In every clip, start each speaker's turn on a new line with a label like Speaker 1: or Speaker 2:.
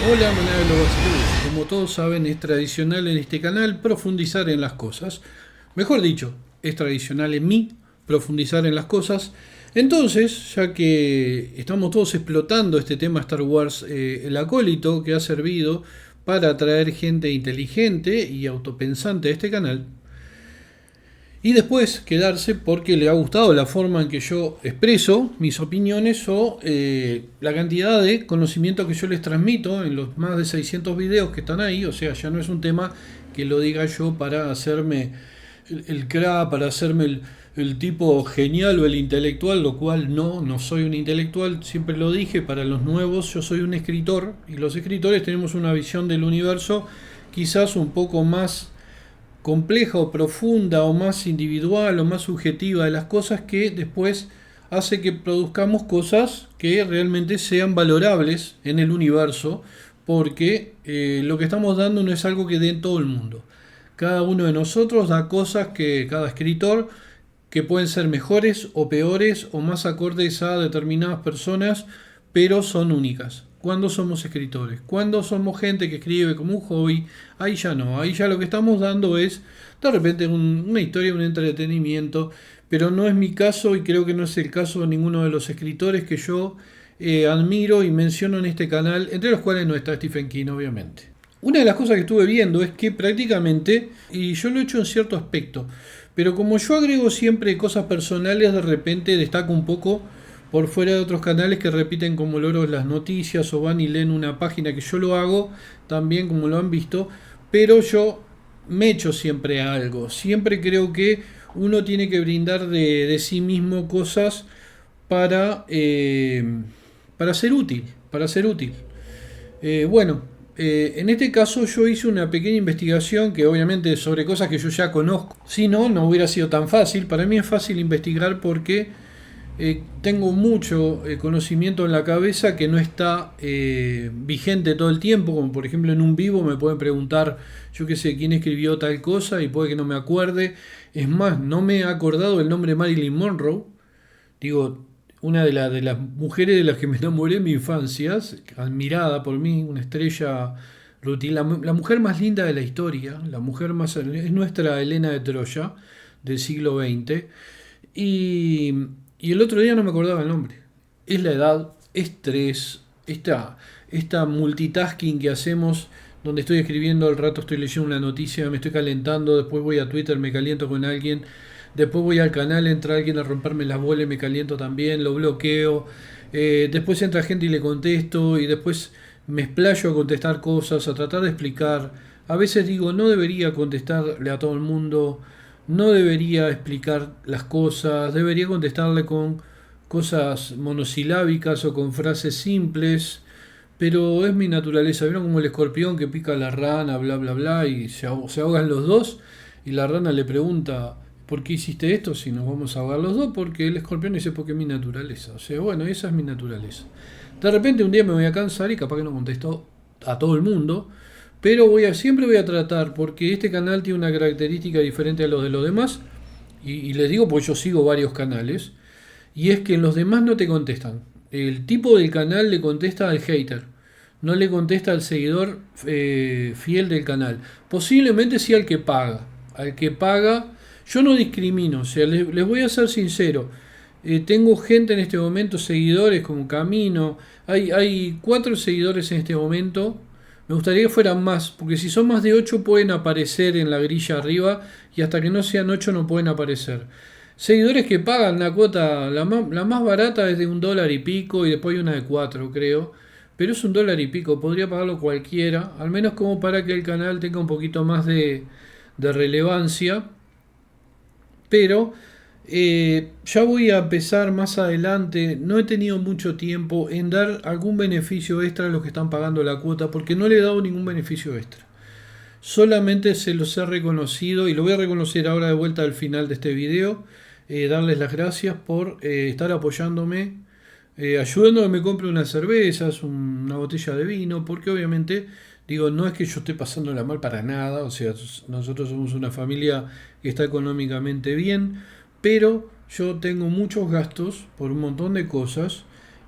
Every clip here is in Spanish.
Speaker 1: Hola, Manuel Lobos. Como todos saben, es tradicional en este canal profundizar en las cosas. Mejor dicho, es tradicional en mí profundizar en las cosas. Entonces, ya que estamos todos explotando este tema Star Wars, el acólito que ha servido para atraer gente inteligente y autopensante a este canal, y después quedarse porque le ha gustado la forma en que yo expreso mis opiniones o la cantidad de conocimiento que yo les transmito en los más de 600 videos que están ahí. O sea, ya no es un tema que lo diga yo para hacerme el crack, para hacerme el tipo genial o el intelectual, lo cual no soy un intelectual. Siempre lo dije, para los nuevos yo soy un escritor, y los escritores tenemos una visión del universo quizás un poco más compleja o profunda o más individual o más subjetiva de las cosas, que después hace que produzcamos cosas que realmente sean valorables en el universo, porque lo que estamos dando no es algo que dé en todo el mundo. Cada uno de nosotros da cosas, que cada escritor, que pueden ser mejores o peores o más acordes a determinadas personas, pero son únicas. Cuando somos escritores, cuando somos gente que escribe como un hobby, ahí ya no, ahí ya lo que estamos dando es de repente una historia, un entretenimiento, pero no es mi caso y creo que no es el caso de ninguno de los escritores que yo admiro y menciono en este canal, entre los cuales no está Stephen King, obviamente. Una de las cosas que estuve viendo es que prácticamente, y yo lo he hecho en cierto aspecto, pero como yo agrego siempre cosas personales, de repente destaco un poco por fuera de otros canales que repiten como loros las noticias o van y leen una página, que yo lo hago también como lo han visto, pero yo me echo siempre a algo. Siempre creo que uno tiene que brindar de sí mismo cosas para, para ser útil, para ser útil. Bueno, en este caso yo hice una pequeña investigación que obviamente sobre cosas que yo ya conozco. Si no, no hubiera sido tan fácil. Para mí es fácil investigar porque tengo mucho conocimiento en la cabeza que no está vigente todo el tiempo, como por ejemplo en un vivo me pueden preguntar, yo qué sé, quién escribió tal cosa y puede que no me acuerde. Es más, no me he acordado el nombre de Marilyn Monroe. Digo, una de las mujeres de las que me enamoré en mi infancia, admirada por mí, una estrella rutil, la mujer más linda de la historia, la mujer más, es nuestra Helena de Troya del siglo XX. Y, y el otro día no me acordaba el nombre. Es la edad, estrés, esta multitasking que hacemos, donde estoy escribiendo al rato, estoy leyendo una noticia, me estoy calentando, después voy a Twitter, me caliento con alguien, después voy al canal, entra alguien a romperme las bolas y me caliento también, lo bloqueo, después entra gente y le contesto, y después me explayo a contestar cosas, a tratar de explicar. A veces digo, no debería contestarle a todo el mundo, no debería explicar las cosas, debería contestarle con cosas monosilábicas o con frases simples, pero es mi naturaleza. ¿Vieron como el escorpión que pica a la rana, bla, bla, bla, y se ahogan los dos? Y la rana le pregunta, ¿por qué hiciste esto si nos vamos a ahogar los dos? Porque el escorpión dice, porque es mi naturaleza. O sea, bueno, esa es mi naturaleza. De repente un día me voy a cansar y capaz que no contesto a todo el mundo, pero siempre voy a tratar, porque este canal tiene una característica diferente a los de los demás, y les digo porque yo sigo varios canales, y es que los demás no te contestan. El tipo del canal le contesta al hater, no le contesta al seguidor fiel del canal. Posiblemente sí al que paga. Al que paga, yo no discrimino, o sea, les voy a ser sincero. Tengo gente en este momento, seguidores como Camino. Hay 4 seguidores en este momento. Me gustaría que fueran más, porque si son más de 8 pueden aparecer en la grilla arriba, y hasta que no sean 8 no pueden aparecer. Seguidores que pagan la cuota, la más barata es de $1 y pico, y después hay una de 4 creo. Pero es $1 y pico, podría pagarlo cualquiera, al menos como para que el canal tenga un poquito más de relevancia. Pero ya voy a empezar más adelante. No he tenido mucho tiempo en dar algún beneficio extra a los que están pagando la cuota, porque no le he dado ningún beneficio extra. Solamente se los he reconocido, y lo voy a reconocer ahora de vuelta al final de este video. Darles las gracias por estar apoyándome, ayudando a que me compre unas cervezas, una botella de vino, porque obviamente, digo, no es que yo esté pasándola mal para nada. O sea, nosotros somos una familia que está económicamente bien, pero yo tengo muchos gastos por un montón de cosas,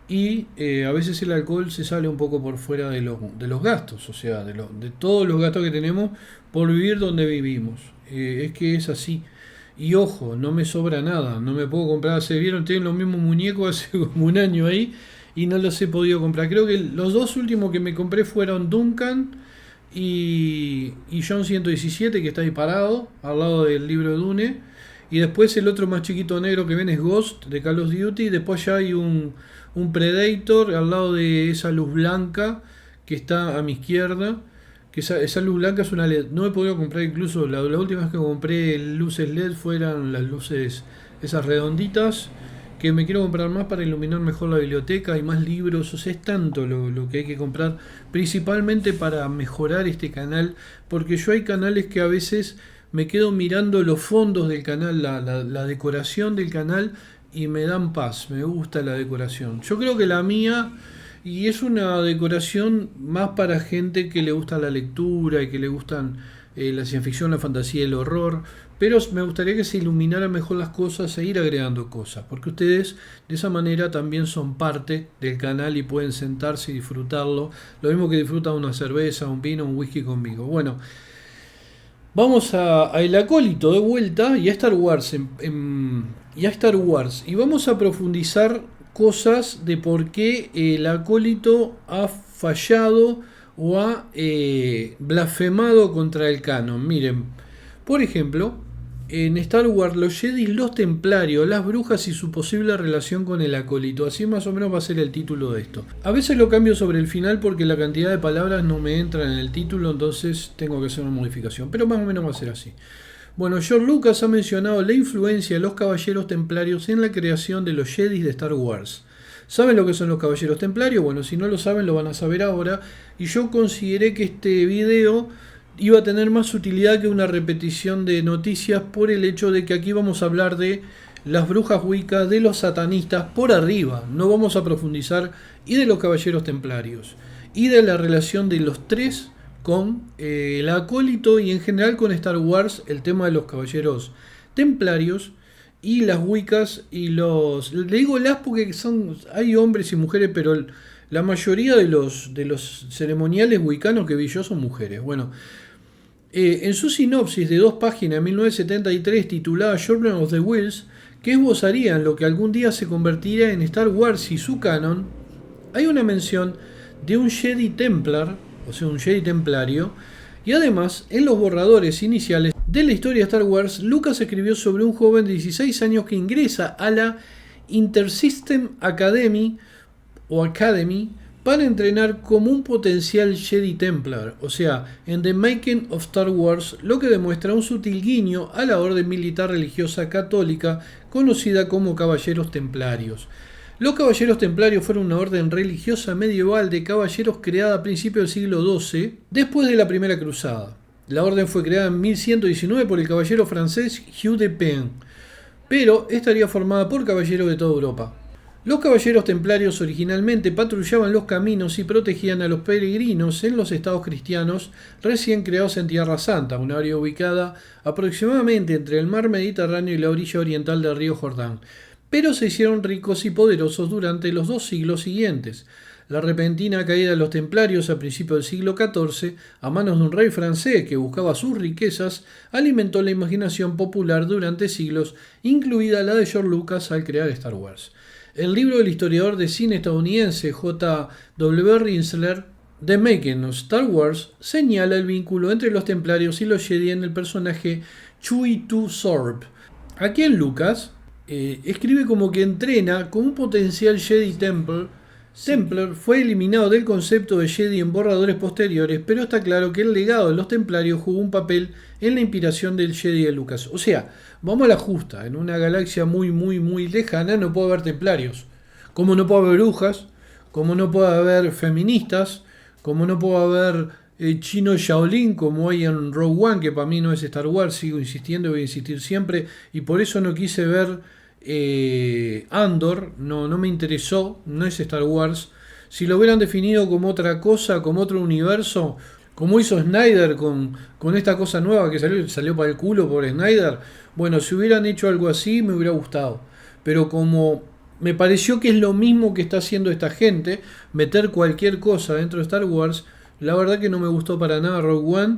Speaker 1: y a veces el alcohol se sale un poco por fuera de los gastos, o sea, de todos los gastos que tenemos por vivir donde vivimos. Es que es así. Y ojo, no me sobra nada, no me puedo comprar, se vieron, tienen los mismos muñecos hace como un año ahí y no los he podido comprar. Creo que los dos últimos que me compré fueron Duncan y John 117, que está ahí parado, al lado del libro de Dune. Y después el otro más chiquito negro que ven es Ghost de Call of Duty. Y después ya hay un Predator al lado de esa luz blanca que está a mi izquierda. Que esa luz blanca es una LED. No he podido comprar, incluso la última vez que compré luces LED fueran las luces esas redonditas. Que me quiero comprar más para iluminar mejor la biblioteca y más libros. O sea, es tanto lo que hay que comprar, principalmente para mejorar este canal. Porque yo hay canales que a veces me quedo mirando los fondos del canal, la decoración del canal, y me dan paz, me gusta la decoración. Yo creo que la mía, y es una decoración más para gente que le gusta la lectura y que le gustan la ciencia ficción, la fantasía y el horror, pero me gustaría que se iluminaran mejor las cosas e ir agregando cosas, porque ustedes de esa manera también son parte del canal y pueden sentarse y disfrutarlo, lo mismo que disfrutan una cerveza, un vino, un whisky conmigo. Bueno, vamos a El Acólito de vuelta y a Star Wars y a Star Wars, y vamos a profundizar cosas de por qué el Acólito ha fallado o ha blasfemado contra el canon. Miren, por ejemplo, en Star Wars los Jedi, los Templarios, las brujas y su posible relación con el Acólito. Así más o menos va a ser el título de esto. A veces lo cambio sobre el final porque la cantidad de palabras no me entra en el título, entonces tengo que hacer una modificación. Pero más o menos va a ser así. Bueno, George Lucas ha mencionado la influencia de los Caballeros Templarios en la creación de los Jedi de Star Wars. ¿Saben lo que son los Caballeros Templarios? Bueno, si no lo saben lo van a saber ahora. Y yo consideré que este video iba a tener más utilidad que una repetición de noticias por el hecho de que aquí vamos a hablar de las brujas Wicca, de los satanistas por arriba, no vamos a profundizar, y de los caballeros templarios, y de la relación de los tres con el Acólito y en general con Star Wars, el tema de los caballeros templarios y las Wiccas y los... Le digo las porque hay hombres y mujeres, pero la mayoría de los ceremoniales wiccanos que vi yo son mujeres. Bueno, en su sinopsis de 2 páginas en 1973 titulada Journey of the Whills, que esbozaría en lo que algún día se convertiría en Star Wars y su canon, hay una mención de un Jedi Templar, o sea, un Jedi Templario, y además en los borradores iniciales de la historia de Star Wars, Lucas escribió sobre un joven de 16 años que ingresa a la Intersystem Academy o Academy para entrenar como un potencial Jedi Templar, o sea, en The Making of Star Wars, lo que demuestra un sutil guiño a la orden militar religiosa católica conocida como Caballeros Templarios. Los Caballeros Templarios fueron una orden religiosa medieval de caballeros creada a principios del siglo XII, después de la Primera Cruzada. La orden fue creada en 1119 por el caballero francés Hugh de Payne, pero estaría formada por caballeros de toda Europa. Los caballeros templarios originalmente patrullaban los caminos y protegían a los peregrinos en los estados cristianos recién creados en Tierra Santa, un área ubicada aproximadamente entre el mar Mediterráneo y la orilla oriental del río Jordán, pero se hicieron ricos y poderosos durante los 2 siglos siguientes. La repentina caída de los templarios a principios del siglo XIV, a manos de un rey francés que buscaba sus riquezas, alimentó la imaginación popular durante siglos, incluida la de George Lucas al crear Star Wars. El libro del historiador de cine estadounidense J. W. Rinsler, The Making of Star Wars, señala el vínculo entre los templarios y los Jedi en el personaje Chewie Sorb. Aquí en Lucas escribe como que entrena con un potencial Jedi Templar, fue eliminado del concepto de Jedi en borradores posteriores, pero está claro que el legado de los templarios jugó un papel en la inspiración del Jedi de Lucas. O sea, vamos a la justa, en una galaxia muy, muy, muy lejana no puede haber templarios. Como no puede haber brujas, como no puede haber feministas, como no puede haber chino Shaolin como hay en Rogue One, que para mí no es Star Wars, sigo insistiendo y voy a insistir siempre, y por eso no quise ver Andor, no me interesó, no es Star Wars. Si lo hubieran definido como otra cosa, como otro universo, como hizo Snyder con esta cosa nueva que salió para el culo por Snyder, bueno, si hubieran hecho algo así me hubiera gustado, pero como me pareció que es lo mismo que está haciendo esta gente, meter cualquier cosa dentro de Star Wars. La verdad que no me gustó para nada Rogue One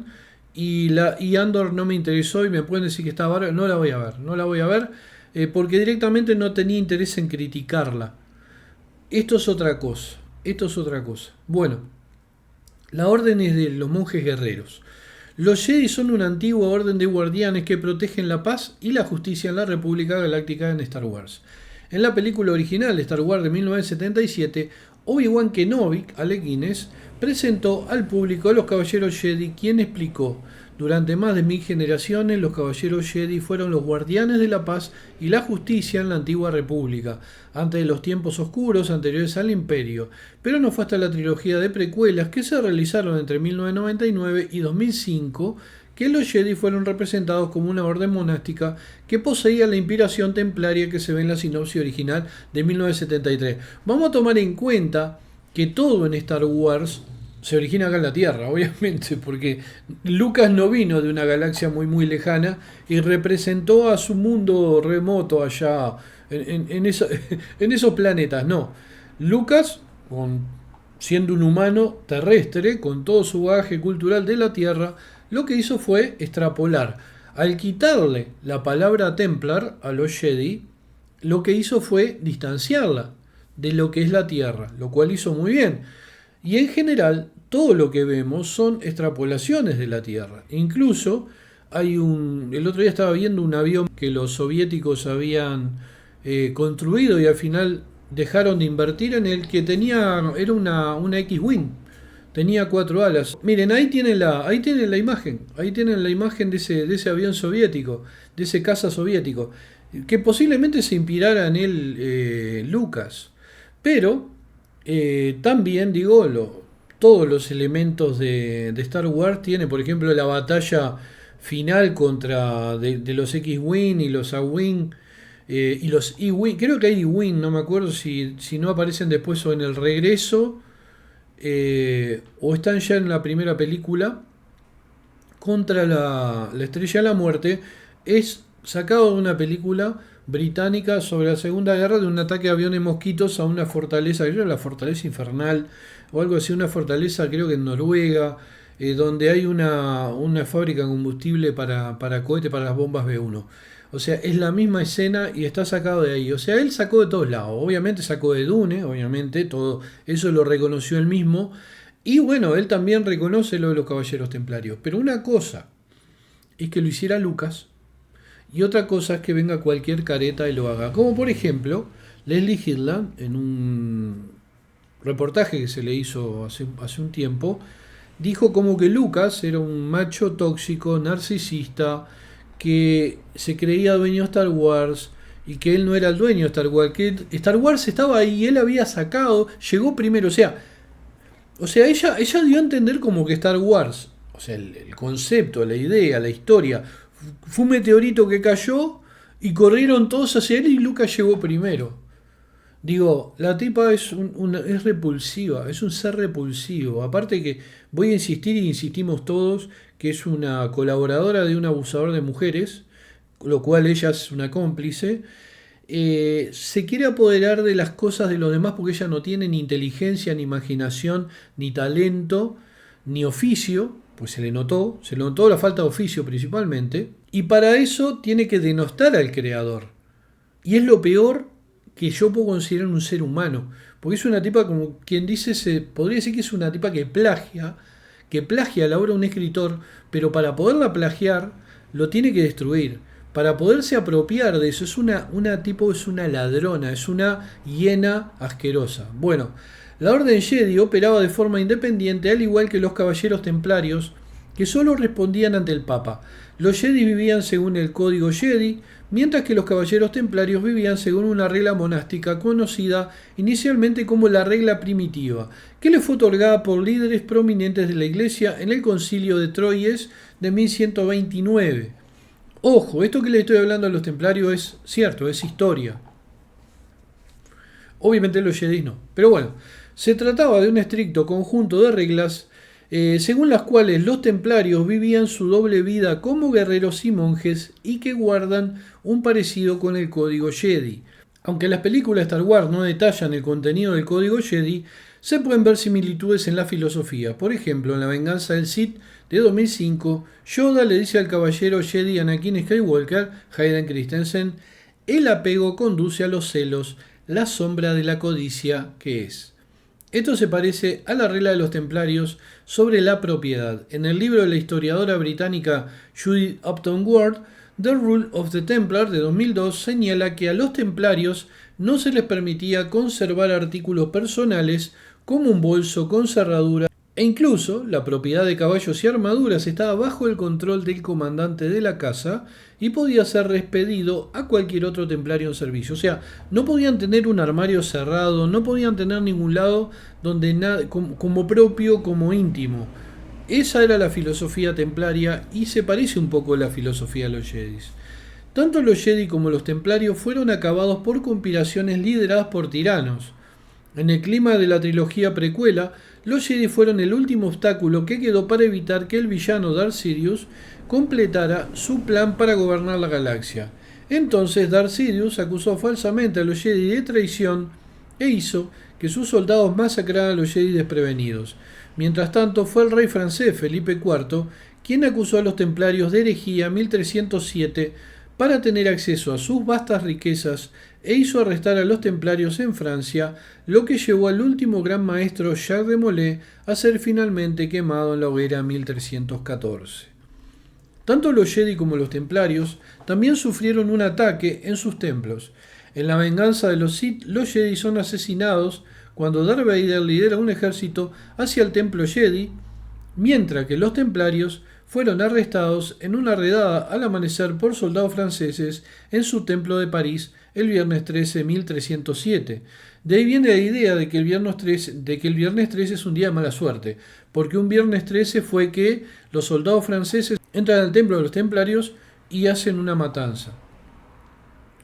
Speaker 1: y Andor no me interesó y me pueden decir que está bárbaro. No la voy a ver, no la voy a ver porque directamente no tenía interés en criticarla. Esto es otra cosa, esto es otra cosa. Bueno, la orden es de los monjes guerreros. Los Jedi son una antigua orden de guardianes que protegen la paz y la justicia en la República Galáctica en Star Wars. En la película original de Star Wars de 1977, Obi-Wan Kenobi, Alec Guinness, presentó al público a los Caballeros Jedi, quien explicó: durante más de 1000 generaciones, los Caballeros Jedi fueron los guardianes de la paz y la justicia en la antigua República, antes de los tiempos oscuros anteriores al Imperio, pero no fue hasta la trilogía de precuelas que se realizaron entre 1999 y 2005 que los Jedi fueron representados como una orden monástica que poseía la inspiración templaria que se ve en la sinopsis original de 1973. Vamos a tomar en cuenta que todo en Star Wars se origina acá en la Tierra, obviamente, porque Lucas no vino de una galaxia muy lejana y representó a su mundo remoto allá en esos planetas. No, Lucas, siendo un humano terrestre, con todo su bagaje cultural de la Tierra, lo que hizo fue extrapolar. Al quitarle la palabra Templar a los Jedi, lo que hizo fue distanciarla de lo que es la Tierra, lo cual hizo muy bien. Y en general, todo lo que vemos son extrapolaciones de la Tierra. Incluso el otro día estaba viendo un avión que los soviéticos habían construido y al final dejaron de invertir en él, que era una X-Wing. Tenía 4 alas. Miren, ahí tienen la imagen. Ahí tienen la imagen de ese avión soviético, de ese caza soviético, que posiblemente se inspirara en él Lucas. Pero también, digo, todos los elementos de Star Wars tiene, por ejemplo, la batalla final contra de los X-Wing y los A-Wing y los E-Wing. Creo que hay E-Wing, no me acuerdo si no aparecen después o en el regreso o están ya en la primera película. Contra la Estrella de la Muerte es sacado de una película británica sobre la Segunda Guerra, de un ataque de aviones mosquitos a una fortaleza, creo que la Fortaleza Infernal o algo así, una fortaleza creo que en Noruega, donde hay una fábrica de combustible para cohete, para las bombas B1. O sea, es la misma escena y está sacado de ahí. O sea, él sacó de todos lados. Obviamente sacó de Dune, obviamente, todo eso lo reconoció él mismo. Y bueno, él también reconoce lo de los Caballeros Templarios. Pero una cosa es que lo hiciera Lucas y otra cosa es que venga cualquier careta y lo haga. Como por ejemplo, Leslie Hitland, en un reportaje que se le hizo hace un tiempo, dijo como que Lucas era un macho tóxico, narcisista, que se creía dueño de Star Wars y que él no era el dueño de Star Wars, que Star Wars estaba ahí y él había sacado, llegó primero, o sea, ella dio a entender como que Star Wars, o sea, el concepto, la idea, la historia, fue un meteorito que cayó y corrieron todos hacia él y Lucas llegó primero. Digo, la tipa es repulsiva, es un ser repulsivo. Aparte que voy a insistir y insistimos todos que es una colaboradora de un abusador de mujeres, lo cual ella es una cómplice. Se quiere apoderar de las cosas de los demás porque ella no tiene ni inteligencia, ni imaginación, ni talento, ni oficio, pues se le notó la falta de oficio principalmente, y para eso tiene que denostar al creador. Y es lo peor que yo puedo considerar un ser humano, porque es una tipa, como quien dice, se podría decir que es una tipa que plagia la obra de un escritor, pero para poderla plagiar lo tiene que destruir. Para poderse apropiar de eso, es una ladrona, es una hiena asquerosa. Bueno, la Orden Jedi operaba de forma independiente, al igual que los Caballeros Templarios, que solo respondían ante el Papa. Los Jedi vivían según el Código Jedi, mientras que los Caballeros Templarios vivían según una regla monástica conocida inicialmente como la regla primitiva, que le fue otorgada por líderes prominentes de la Iglesia en el Concilio de Troyes de 1129. Ojo, esto que le estoy hablando a los Templarios es cierto, es historia. Obviamente los Jedi no. Pero bueno, se trataba de un estricto conjunto de reglas según las cuales los templarios vivían su doble vida como guerreros y monjes y que guardan un parecido con el código Jedi. Aunque las películas Star Wars no detallan el contenido del código Jedi, se pueden ver similitudes en la filosofía. Por ejemplo, en La venganza del Sith de 2005, Yoda le dice al caballero Jedi Anakin Skywalker, Hayden Christensen, el apego conduce a los celos, la sombra de la codicia que es. Esto se parece a la regla de los templarios sobre la propiedad. En el libro de la historiadora británica Judith Upton Ward, The Rule of the Templar de 2002 señala que a los templarios no se les permitía conservar artículos personales como un bolso con cerradura e incluso la propiedad de caballos y armaduras estaba bajo el control del comandante de la casa y podía ser despedido a cualquier otro templario en servicio. O sea, no podían tener un armario cerrado, no podían tener ningún lado donde nada, como propio, como íntimo. Esa era la filosofía templaria y se parece un poco a la filosofía de los Jedi. Tanto los Jedi como los templarios fueron acabados por conspiraciones lideradas por tiranos. En el clima de la trilogía precuela, los Jedi fueron el último obstáculo que quedó para evitar que el villano Darth Sidious completara su plan para gobernar la galaxia. Entonces Darth Sidious acusó falsamente a los Jedi de traición e hizo que sus soldados masacraran a los Jedi desprevenidos. Mientras tanto, fue el rey francés Felipe IV quien acusó a los templarios de herejía en 1307 para tener acceso a sus vastas riquezas e hizo arrestar a los templarios en Francia, lo que llevó al último gran maestro Jacques de Molay a ser finalmente quemado en la hoguera en 1314. Tanto los Jedi como los templarios también sufrieron un ataque en sus templos. En la venganza de los Sith, los Jedi son asesinados cuando Darth Vader lidera un ejército hacia el templo Jedi, mientras que los templarios fueron arrestados en una redada al amanecer por soldados franceses en su templo de París el viernes 13 de 1307. De ahí viene la idea de que el viernes 13 es un día de mala suerte, porque un viernes 13 fue que los soldados franceses entran al templo de los templarios y hacen una matanza.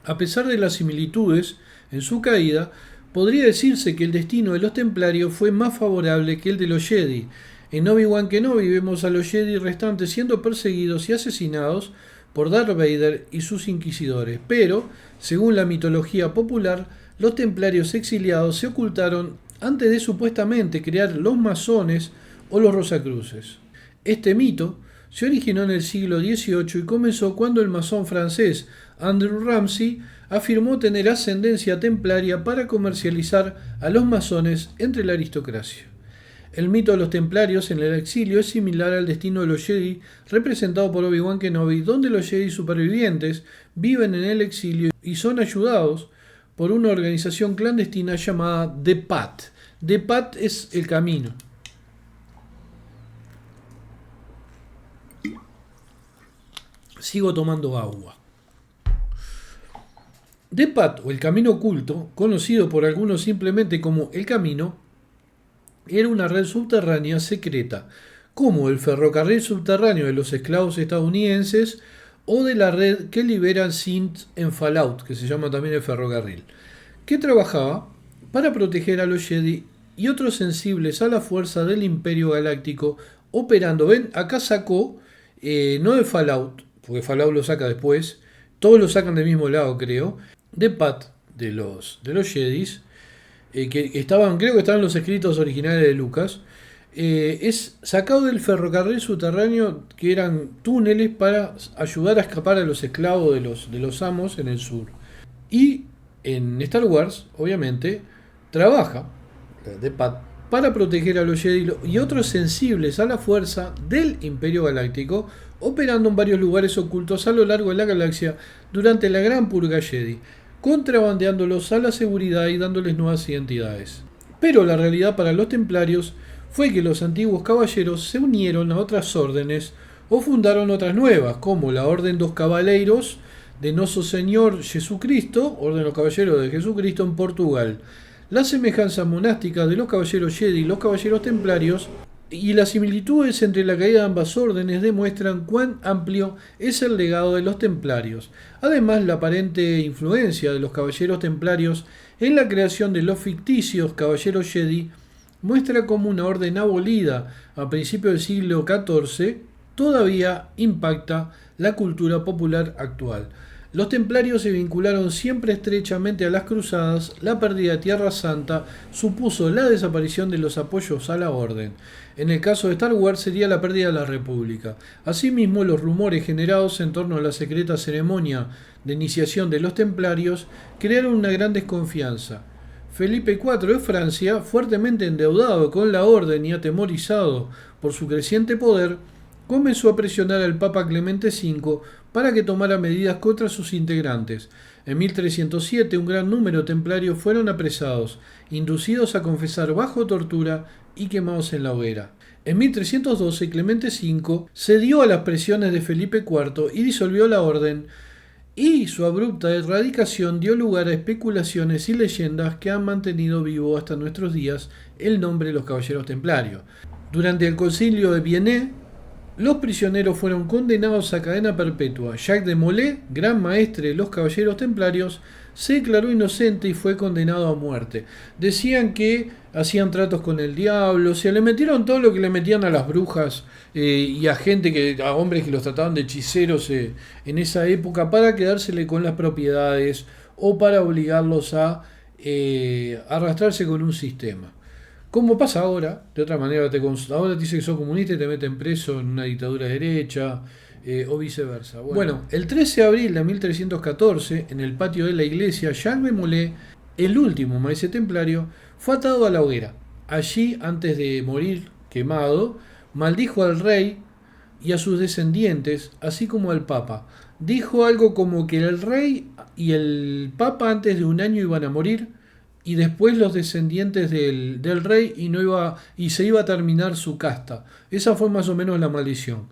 Speaker 1: A pesar de las similitudes en su caída, podría decirse que el destino de los templarios fue más favorable que el de los Jedi. En Obi-Wan Kenobi vemos a los Jedi restantes siendo perseguidos y asesinados por Darth Vader y sus inquisidores, pero, según la mitología popular, los templarios exiliados se ocultaron antes de supuestamente crear los masones o los rosacruces. Este mito se originó en el siglo XVIII y comenzó cuando el masón francés Andrew Ramsay afirmó tener ascendencia templaria para comercializar a los masones entre la aristocracia. El mito de los templarios en el exilio es similar al destino de los Jedi representado por Obi-Wan Kenobi, donde los Jedi supervivientes viven en el exilio y son ayudados por una organización clandestina llamada The Path. The Path es el camino. Sigo tomando agua. The Path, o el camino oculto, conocido por algunos simplemente como el camino, era una red subterránea secreta, como el ferrocarril subterráneo de los esclavos estadounidenses o de la red que libera Synth en Fallout, que se llama también el ferrocarril, que trabajaba para proteger a los Jedi y otros sensibles a la fuerza del Imperio Galáctico, operando. Ven, acá sacó, no de Fallout, porque Fallout lo saca después, todos lo sacan del mismo lado, creo, de Path de los Jedis, que estaban, creo que estaban los escritos originales de Lucas, es sacado del ferrocarril subterráneo, que eran túneles para ayudar a escapar a los esclavos de los amos en el sur. Y en Star Wars, obviamente, trabaja de Path para proteger a los Jedi y otros sensibles a la fuerza del Imperio Galáctico, operando en varios lugares ocultos a lo largo de la galaxia durante la Gran Purga Jedi, contrabandeándolos a la seguridad y dándoles nuevas identidades. Pero la realidad para los templarios fue que los antiguos caballeros se unieron a otras órdenes o fundaron otras nuevas, como la Orden dos Cabaleiros de Nosso Señor Jesucristo, Orden de los Caballeros de Jesucristo en Portugal. Las semejanzas monásticas de los caballeros Jedi y los caballeros templarios y las similitudes entre la caída de ambas órdenes demuestran cuán amplio es el legado de los templarios. Además, la aparente influencia de los caballeros templarios en la creación de los ficticios caballeros Jedi muestra cómo una orden abolida a principios del siglo XIV todavía impacta la cultura popular actual. Los templarios se vincularon siempre estrechamente a las cruzadas. La pérdida de Tierra Santa supuso la desaparición de los apoyos a la orden. En el caso de Star Wars sería la pérdida de la República. Asimismo, los rumores generados en torno a la secreta ceremonia de iniciación de los templarios crearon una gran desconfianza. Felipe IV de Francia, fuertemente endeudado con la orden y atemorizado por su creciente poder, comenzó a presionar al Papa Clemente V para que tomara medidas contra sus integrantes. En 1307 un gran número de templarios fueron apresados, inducidos a confesar bajo tortura y quemados en la hoguera. En 1312 Clemente V cedió a las presiones de Felipe IV y disolvió la orden, y su abrupta erradicación dio lugar a especulaciones y leyendas que han mantenido vivo hasta nuestros días el nombre de los Caballeros Templarios. Durante el Concilio de Vienne, los prisioneros fueron condenados a cadena perpetua. Jacques de Molay, gran maestre de los Caballeros Templarios, se declaró inocente y fue condenado a muerte. Decían que hacían tratos con el diablo, le metieron todo lo que le metían a las brujas y a a hombres que los trataban de hechiceros en esa época para quedársele con las propiedades o para obligarlos a arrastrarse con un sistema. Como pasa ahora, de otra manera, ahora te dice que sos comunista y te meten preso en una dictadura de derecha, o viceversa. Bueno, el 13 de abril de 1314, en el patio de la iglesia, Jacques de Molay, el último maestre templario, fue atado a la hoguera. Allí, antes de morir quemado, maldijo al rey y a sus descendientes, así como al papa. Dijo algo como que el rey y el papa antes de un año iban a morir, y después los descendientes del rey y se iba a terminar su casta. Esa fue más o menos la maldición.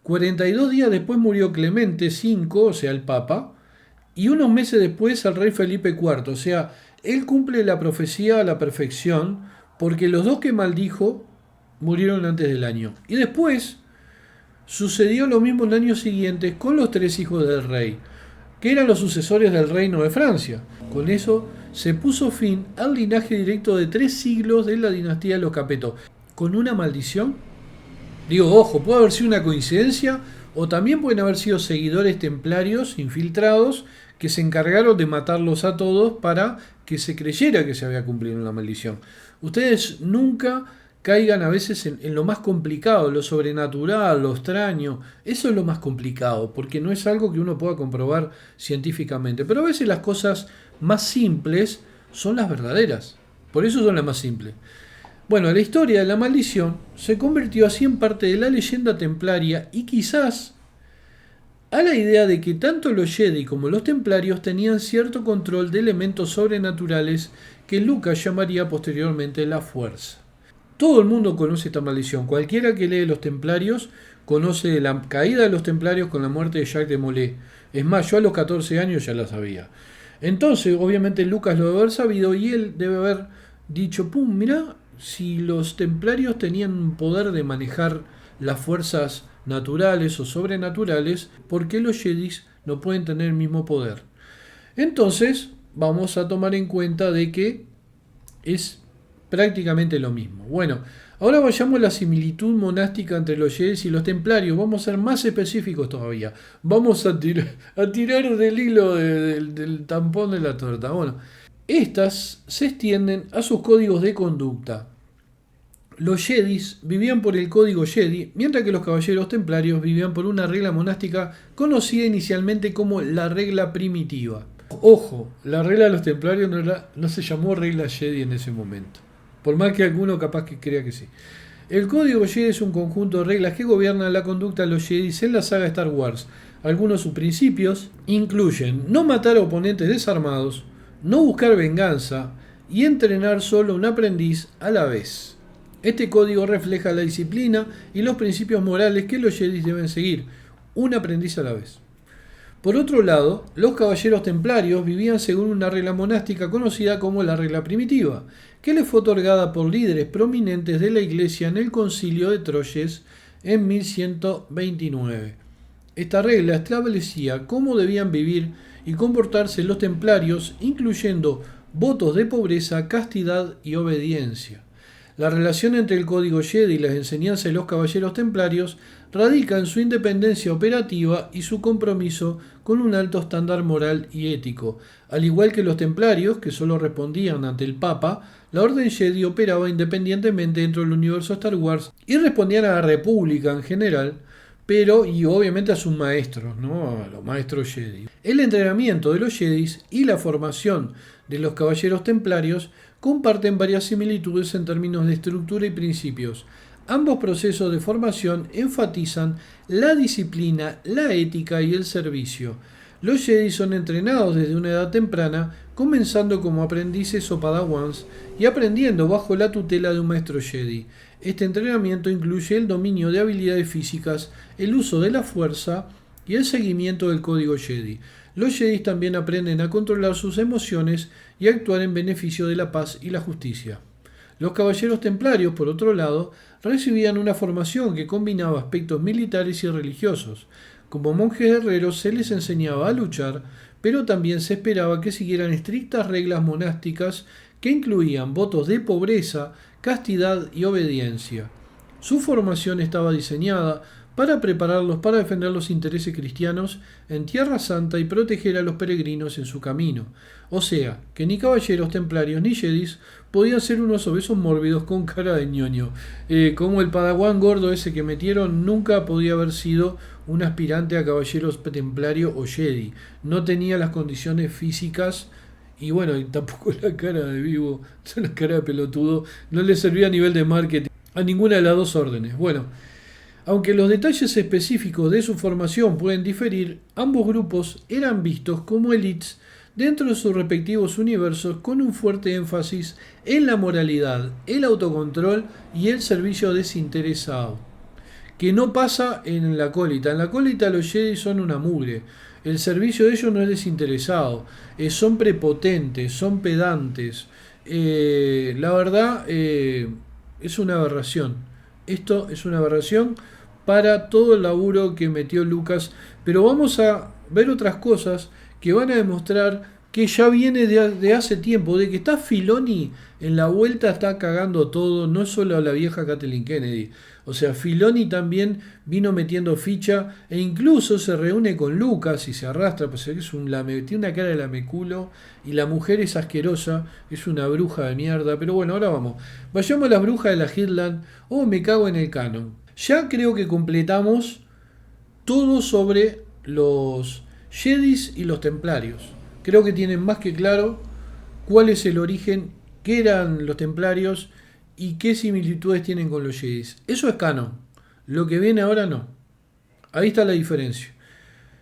Speaker 1: 42 días después murió Clemente V, o sea, el Papa, y unos meses después el rey Felipe IV. O sea, él cumple la profecía a la perfección, porque los dos que maldijo murieron antes del año. Y después sucedió lo mismo en el año siguiente con los tres hijos del rey, que eran los sucesores del reino de Francia. Con eso se puso fin al linaje directo de 3 siglos de la dinastía de los Capeto. ¿Con una maldición? Digo, ojo, puede haber sido una coincidencia o también pueden haber sido seguidores templarios infiltrados que se encargaron de matarlos a todos para que se creyera que se había cumplido una maldición. Ustedes nunca caigan a veces en lo más complicado, lo sobrenatural, lo extraño. Eso es lo más complicado, porque no es algo que uno pueda comprobar científicamente. Pero a veces las cosas más simples son las verdaderas. Por eso son las más simples. Bueno, la historia de la maldición se convirtió así en parte de la leyenda templaria y quizás a la idea de que tanto los Jedi como los templarios tenían cierto control de elementos sobrenaturales que Lucas llamaría posteriormente la fuerza. Todo el mundo conoce esta maldición. Cualquiera que lee los templarios conoce la caída de los templarios con la muerte de Jacques de Molay. Es más, yo a los 14 años ya la sabía. Entonces, obviamente Lucas lo debe haber sabido y él debe haber dicho, mirá, si los templarios tenían un poder de manejar las fuerzas naturales o sobrenaturales, ¿por qué los Jedis no pueden tener el mismo poder? Entonces, vamos a tomar en cuenta de que es prácticamente lo mismo. Bueno, ahora vayamos a la similitud monástica entre los Jedis y los templarios. Vamos a ser más específicos todavía. Vamos a tirar del hilo del tampón de la torta. Bueno, estas se extienden a sus códigos de conducta. Los Jedis vivían por el código Jedi, mientras que los caballeros templarios vivían por una regla monástica conocida inicialmente como la regla primitiva. Ojo, la regla de los templarios no se llamó regla Jedi en ese momento, por más que alguno capaz que crea que sí. El código Jedi es un conjunto de reglas que gobiernan la conducta de los Jedis en la saga Star Wars. Algunos de sus principios incluyen no matar a oponentes desarmados, no buscar venganza y entrenar solo un aprendiz a la vez. Este código refleja la disciplina y los principios morales que los Jedis deben seguir, un aprendiz a la vez. Por otro lado, los caballeros templarios vivían según una regla monástica conocida como la regla primitiva, que les fue otorgada por líderes prominentes de la Iglesia en el Concilio de Troyes en 1129. Esta regla establecía cómo debían vivir y comportarse los templarios, incluyendo votos de pobreza, castidad y obediencia. La relación entre el código Jedi y las enseñanzas de los caballeros templarios radica en su independencia operativa y su compromiso con un alto estándar moral y ético. Al igual que los templarios, que solo respondían ante el Papa, la Orden Jedi operaba independientemente dentro del universo Star Wars y respondían a la República en general, pero y obviamente a sus maestros, ¿no? A los maestros Jedi. El entrenamiento de los Jedis y la formación de los caballeros templarios comparten varias similitudes en términos de estructura y principios. Ambos procesos de formación enfatizan la disciplina, la ética y el servicio. Los Jedi son entrenados desde una edad temprana, comenzando como aprendices o padawans y aprendiendo bajo la tutela de un maestro Jedi. Este entrenamiento incluye el dominio de habilidades físicas, el uso de la fuerza y el seguimiento del código Jedi. Los Jedi también aprenden a controlar sus emociones y a actuar en beneficio de la paz y la justicia. Los caballeros templarios, por otro lado, recibían una formación que combinaba aspectos militares y religiosos. Como monjes guerreros se les enseñaba a luchar, pero también se esperaba que siguieran estrictas reglas monásticas que incluían votos de pobreza, castidad y obediencia. Su formación estaba diseñada para prepararlos para defender los intereses cristianos en Tierra Santa y proteger a los peregrinos en su camino. O sea, que ni caballeros templarios ni jedis podían ser unos obesos mórbidos con cara de ñoño. Como el padawan gordo ese que metieron nunca podía haber sido un aspirante a caballero templario o jedi. No tenía las condiciones físicas y bueno, y tampoco la cara de vivo, la cara de pelotudo, no le servía a nivel de marketing a ninguna de las dos órdenes. Bueno, aunque los detalles específicos de su formación pueden diferir, ambos grupos eran vistos como élites dentro de sus respectivos universos con un fuerte énfasis en la moralidad, el autocontrol y el servicio desinteresado, que no pasa en la acólita. En la acólita los Jedi son una mugre. El servicio de ellos no es desinteresado, son prepotentes, son pedantes. La verdad es una aberración. Esto es una aberración para todo el laburo que metió Lucas, pero vamos a ver otras cosas que van a demostrar que ya viene de hace tiempo, de que está Filoni en la vuelta, está cagando todo, no solo a la vieja Kathleen Kennedy. O sea, Filoni también vino metiendo ficha e incluso se reúne con Lucas y se arrastra, pues es tiene una cara de lameculo y la mujer es asquerosa, es una bruja de mierda. Pero bueno, ahora vayamos a las brujas de la Hitland. Oh, me cago en el canon. Ya creo que completamos todo sobre los Jedis y los Templarios. Creo que tienen más que claro cuál es el origen, qué eran los Templarios y qué similitudes tienen con los Jedis. Eso es canon. Lo que viene ahora no. Ahí está la diferencia.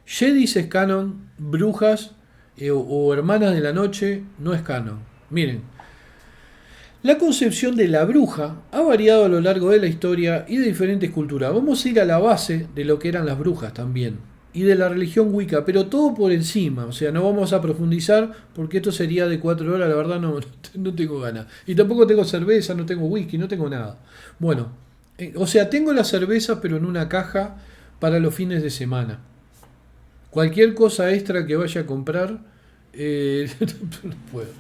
Speaker 1: Jedis es canon, brujas o hermanas de la noche no es canon. Miren. La concepción de la bruja ha variado a lo largo de la historia y de diferentes culturas. Vamos a ir a la base de lo que eran las brujas también y de la religión Wicca, pero todo por encima. O sea, no vamos a profundizar porque esto sería de 4 horas, la verdad no tengo ganas. Y tampoco tengo cerveza, no tengo whisky, no tengo nada. Bueno, o sea, tengo las cervezas pero en una caja para los fines de semana. Cualquier cosa extra que vaya a comprar, no puedo.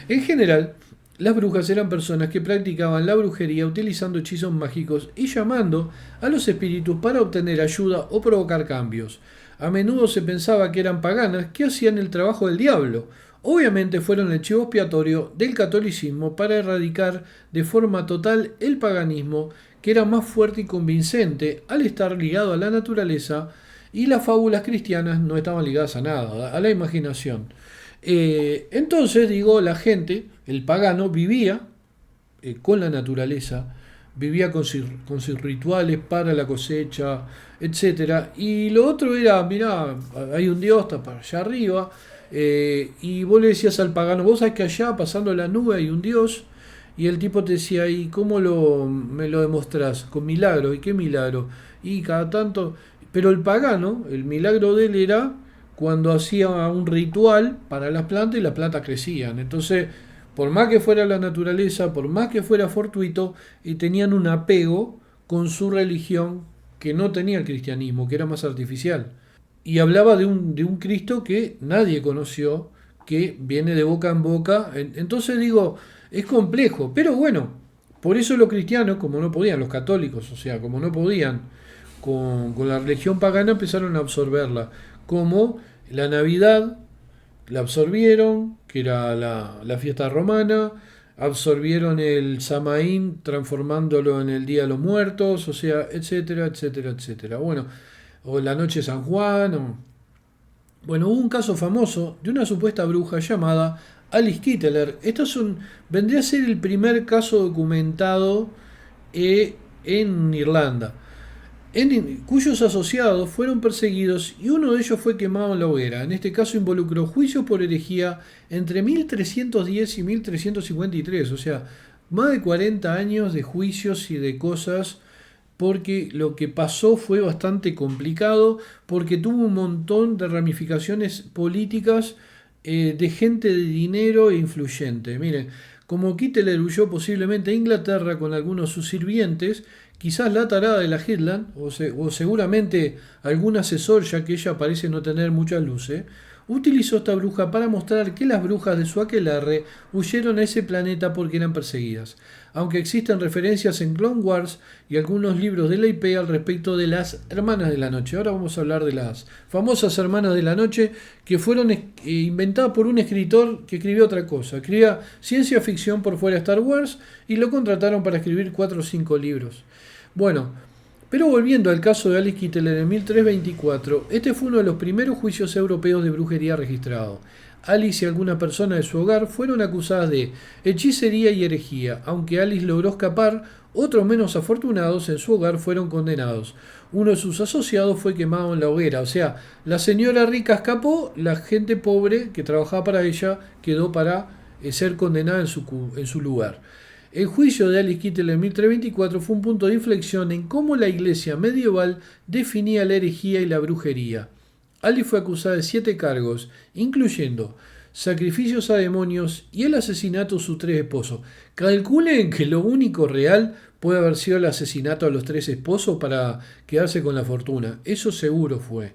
Speaker 1: En general, las brujas eran personas que practicaban la brujería utilizando hechizos mágicos y llamando a los espíritus para obtener ayuda o provocar cambios. A menudo se pensaba que eran paganas que hacían el trabajo del diablo. Obviamente fueron el chivo expiatorio del catolicismo para erradicar de forma total el paganismo, que era más fuerte y convincente al estar ligado a la naturaleza, y las fábulas cristianas no estaban ligadas a nada, a la imaginación. Entonces, la gente, el pagano, vivía con la naturaleza, vivía con sus rituales para la cosecha, etcétera. Y lo otro era, mirá, hay un dios, está para allá arriba, y vos le decías al pagano, vos sabés que allá, pasando la nube, hay un dios, y el tipo te decía, ¿y cómo me lo demostrás? Con milagro. ¿Y qué milagro? Y cada tanto... Pero el pagano, el milagro de él era cuando hacía un ritual para las plantas y las plantas crecían. Entonces, por más que fuera la naturaleza, por más que fuera fortuito, y tenían un apego con su religión que no tenía el cristianismo, que era más artificial. Y hablaba de un Cristo que nadie conoció, que viene de boca en boca. Entonces es complejo, pero bueno, Por eso los cristianos, como no podían, los católicos, o sea, como no podían con la religión pagana, empezaron a absorberla. Como la Navidad, la absorbieron, que era la fiesta romana, absorbieron el Samaín transformándolo en el Día de los Muertos, o sea, etcétera, etcétera, etcétera. Bueno, o la Noche de San Juan, bueno, hubo un caso famoso de una supuesta bruja llamada Alice Kitteler. Vendría a ser el primer caso documentado en Irlanda, cuyos asociados fueron perseguidos y uno de ellos fue quemado en la hoguera. En este caso involucró juicios por herejía entre 1310 y 1353, o sea, más de 40 años de juicios y de cosas, porque lo que pasó fue bastante complicado, porque tuvo un montón de ramificaciones políticas, de gente de dinero e influyente. Miren, como Kitteler huyó posiblemente a Inglaterra con algunos de sus sirvientes, quizás la tarada de la Headland, o seguramente algún asesor, ya que ella parece no tener muchas luces, utilizó esta bruja para mostrar que las brujas de su aquelarre huyeron a ese planeta porque eran perseguidas. Aunque existen referencias en Clone Wars y algunos libros de la IP al respecto de las Hermanas de la Noche. Ahora vamos a hablar de las famosas Hermanas de la Noche, que fueron inventadas por un escritor que escribió otra cosa. Escribía ciencia ficción por fuera de Star Wars y lo contrataron para escribir 4 o 5 libros. Bueno, pero volviendo al caso de Alice Kitteler en 1324, este fue uno de los primeros juicios europeos de brujería registrados. Alice y alguna persona de su hogar fueron acusadas de hechicería y herejía. Aunque Alice logró escapar, otros menos afortunados en su hogar fueron condenados. Uno de sus asociados fue quemado en la hoguera. O sea, la señora rica escapó, la gente pobre que trabajaba para ella quedó para ser condenada en su lugar. El juicio de Alice Kitteler en 1324 fue un punto de inflexión en cómo la iglesia medieval definía la herejía y la brujería. Alice fue acusada de 7 cargos, incluyendo sacrificios a demonios y el asesinato de sus 3 esposos. Calculen que lo único real puede haber sido el asesinato a los 3 esposos para quedarse con la fortuna. Eso seguro fue.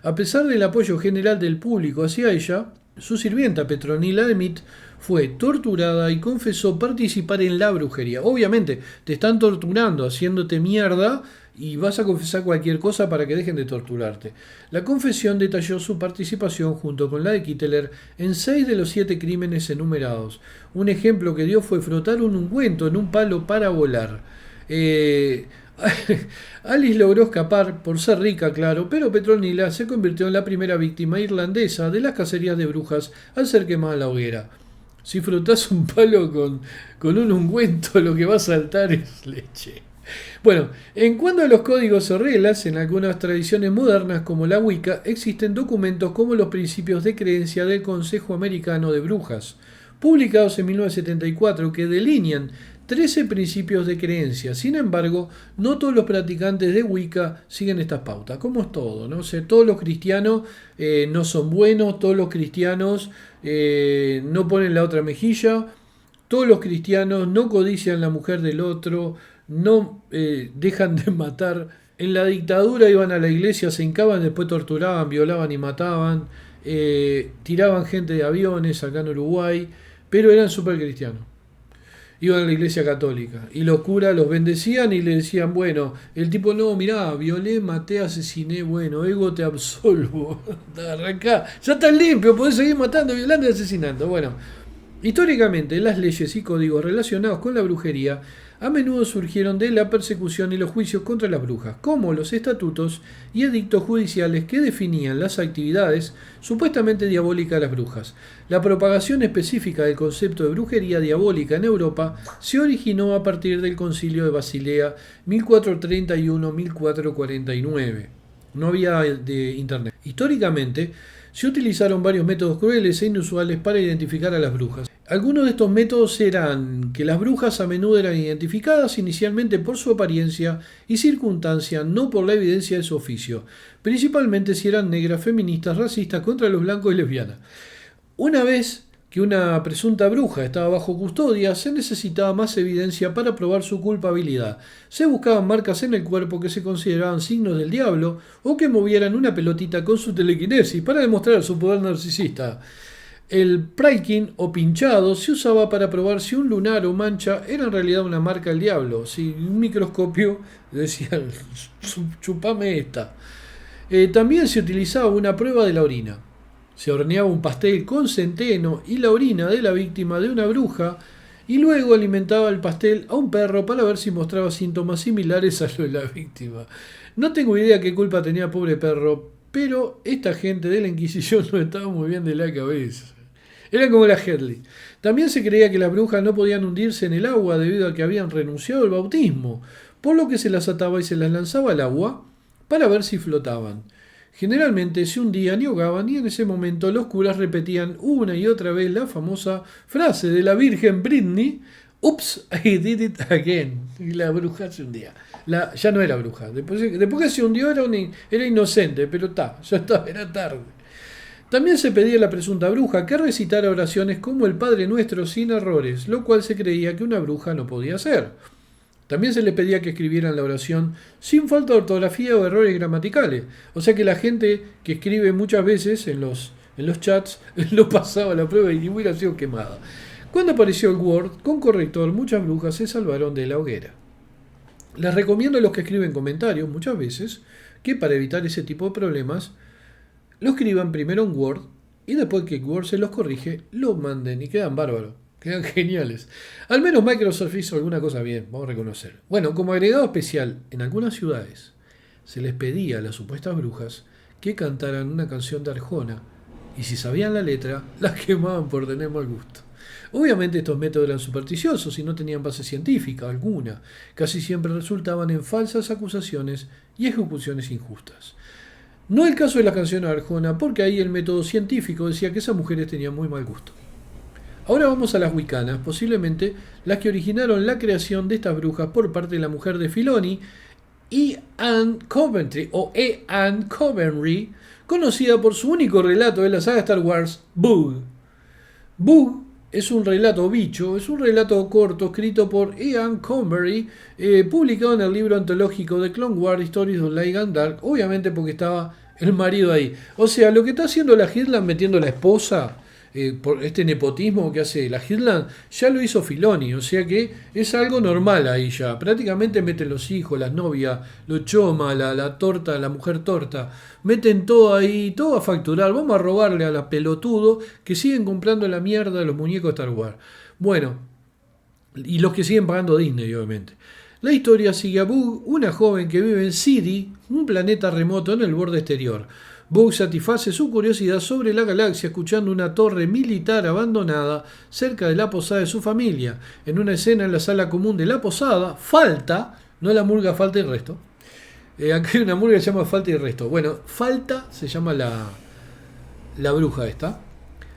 Speaker 1: A pesar del apoyo general del público hacia ella, su sirvienta Petronila de Mead fue torturada y confesó participar en la brujería. Obviamente, te están torturando, haciéndote mierda, y vas a confesar cualquier cosa para que dejen de torturarte. La confesión detalló su participación junto con la de Kitteler en 6 de los 7 crímenes enumerados. Un ejemplo que dio fue frotar un ungüento en un palo para volar. Alice logró escapar por ser rica, claro, pero Petronila se convirtió en la primera víctima irlandesa de las cacerías de brujas al ser quemada en la hoguera. Si frotás un palo con un ungüento, lo que va a saltar es leche. Bueno, en cuanto a los códigos o reglas, en algunas tradiciones modernas como la Wicca existen documentos como los principios de creencia del Consejo Americano de Brujas, publicados en 1974, que delinean 13 principios de creencia. Sin embargo, no todos los practicantes de Wicca siguen estas pautas, como es todo, ¿no? O sea, todos los cristianos no son buenos, todos los cristianos no ponen la otra mejilla, todos los cristianos no codician la mujer del otro, no dejan de matar. En la dictadura iban a la iglesia, se hincaban, después torturaban, violaban y mataban, tiraban gente de aviones acá en Uruguay, pero eran súper cristianos. Iban a la iglesia católica y los curas los bendecían y le decían, bueno, el tipo, no, mirá, violé, maté, asesiné, bueno, ego te absolvo, arrancá, ya estás limpio, podés seguir matando, violando y asesinando. Bueno, históricamente las leyes y códigos relacionados con la brujería a menudo surgieron de la persecución y los juicios contra las brujas, como los estatutos y edictos judiciales que definían las actividades supuestamente diabólicas de las brujas. La propagación específica del concepto de brujería diabólica en Europa se originó a partir del Concilio de Basilea 1431-1449. No había de internet. Históricamente, se utilizaron varios métodos crueles e inusuales para identificar a las brujas. Algunos de estos métodos eran que las brujas a menudo eran identificadas inicialmente por su apariencia y circunstancia, no por la evidencia de su oficio, principalmente si eran negras, feministas, racistas, contra los blancos y lesbianas. Una vez que una presunta bruja estaba bajo custodia, se necesitaba más evidencia para probar su culpabilidad. Se buscaban marcas en el cuerpo que se consideraban signos del diablo o que movieran una pelotita con su telequinesis para demostrar su poder narcisista. El Prykin o pinchado se usaba para probar si un lunar o mancha era en realidad una marca del diablo. Si un microscopio decía, chupame esta. También se utilizaba una prueba de la orina. Se horneaba un pastel con centeno y la orina de la víctima de una bruja y luego alimentaba el pastel a un perro para ver si mostraba síntomas similares a los de la víctima. No tengo idea qué culpa tenía pobre perro, pero esta gente de la Inquisición no estaba muy bien de la cabeza. Era como la Headley. También se creía que las brujas no podían hundirse en el agua debido a que habían renunciado al bautismo, por lo que se las ataba y se las lanzaba al agua para ver si flotaban. Generalmente se hundían y ahogaban y en ese momento los curas repetían una y otra vez la famosa frase de la Virgen Britney: "Oops, I did it again". Y la bruja se hundía. Ya no era bruja. Después que se hundió era inocente, pero ya estaba, era tarde. También se pedía a la presunta bruja que recitara oraciones como el Padre Nuestro sin errores, lo cual se creía que una bruja no podía hacer. También se le pedía que escribieran la oración sin falta de ortografía o errores gramaticales. O sea que la gente que escribe muchas veces en los chats lo pasaba a la prueba y hubiera sido quemada. Cuando apareció el Word con corrector, muchas brujas se salvaron de la hoguera. Les recomiendo a los que escriben comentarios muchas veces que para evitar ese tipo de problemas lo escriban primero en Word y después que Word se los corrige, lo manden y quedan bárbaros. Quedan geniales. Al menos Microsoft hizo alguna cosa bien, vamos a reconocer. Bueno, como agregado especial, en algunas ciudades se les pedía a las supuestas brujas que cantaran una canción de Arjona y si sabían la letra, las quemaban por tener mal gusto. Obviamente estos métodos eran supersticiosos y no tenían base científica alguna. Casi siempre resultaban en falsas acusaciones y ejecuciones injustas. No el caso de la canción de Arjona, porque ahí el método científico decía que esas mujeres tenían muy mal gusto. Ahora vamos a las wicanas, posiblemente las que originaron la creación de estas brujas por parte de la mujer de Filoni, Anne Coventry, conocida por su único relato de la saga Star Wars, Bug. Bug es un relato bicho, es un relato corto escrito por Ian Coventry, publicado en el libro antológico de Clone Wars Stories of Light and Dark, obviamente porque estaba el marido ahí. O sea, lo que está haciendo la Hitland metiendo a la esposa, por este nepotismo que hace la Hitland, ya lo hizo Filoni, o sea que es algo normal ahí ya. Prácticamente meten los hijos, las novias, los chomas, la torta, la mujer torta, meten todo ahí, todo a facturar. Vamos a robarle a la pelotudo que siguen comprando la mierda de los muñecos de Star Wars. Bueno, y los que siguen pagando Disney, obviamente. La historia sigue a Bug, una joven que vive en City, un planeta remoto en el borde exterior. Bug satisface su curiosidad sobre la galaxia escuchando una torre militar abandonada cerca de la posada de su familia. En una escena en la sala común de la posada, Falta, no la murga Falta y Resto, aquí hay una murga que se llama Falta y Resto. Bueno, Falta se llama la bruja esta.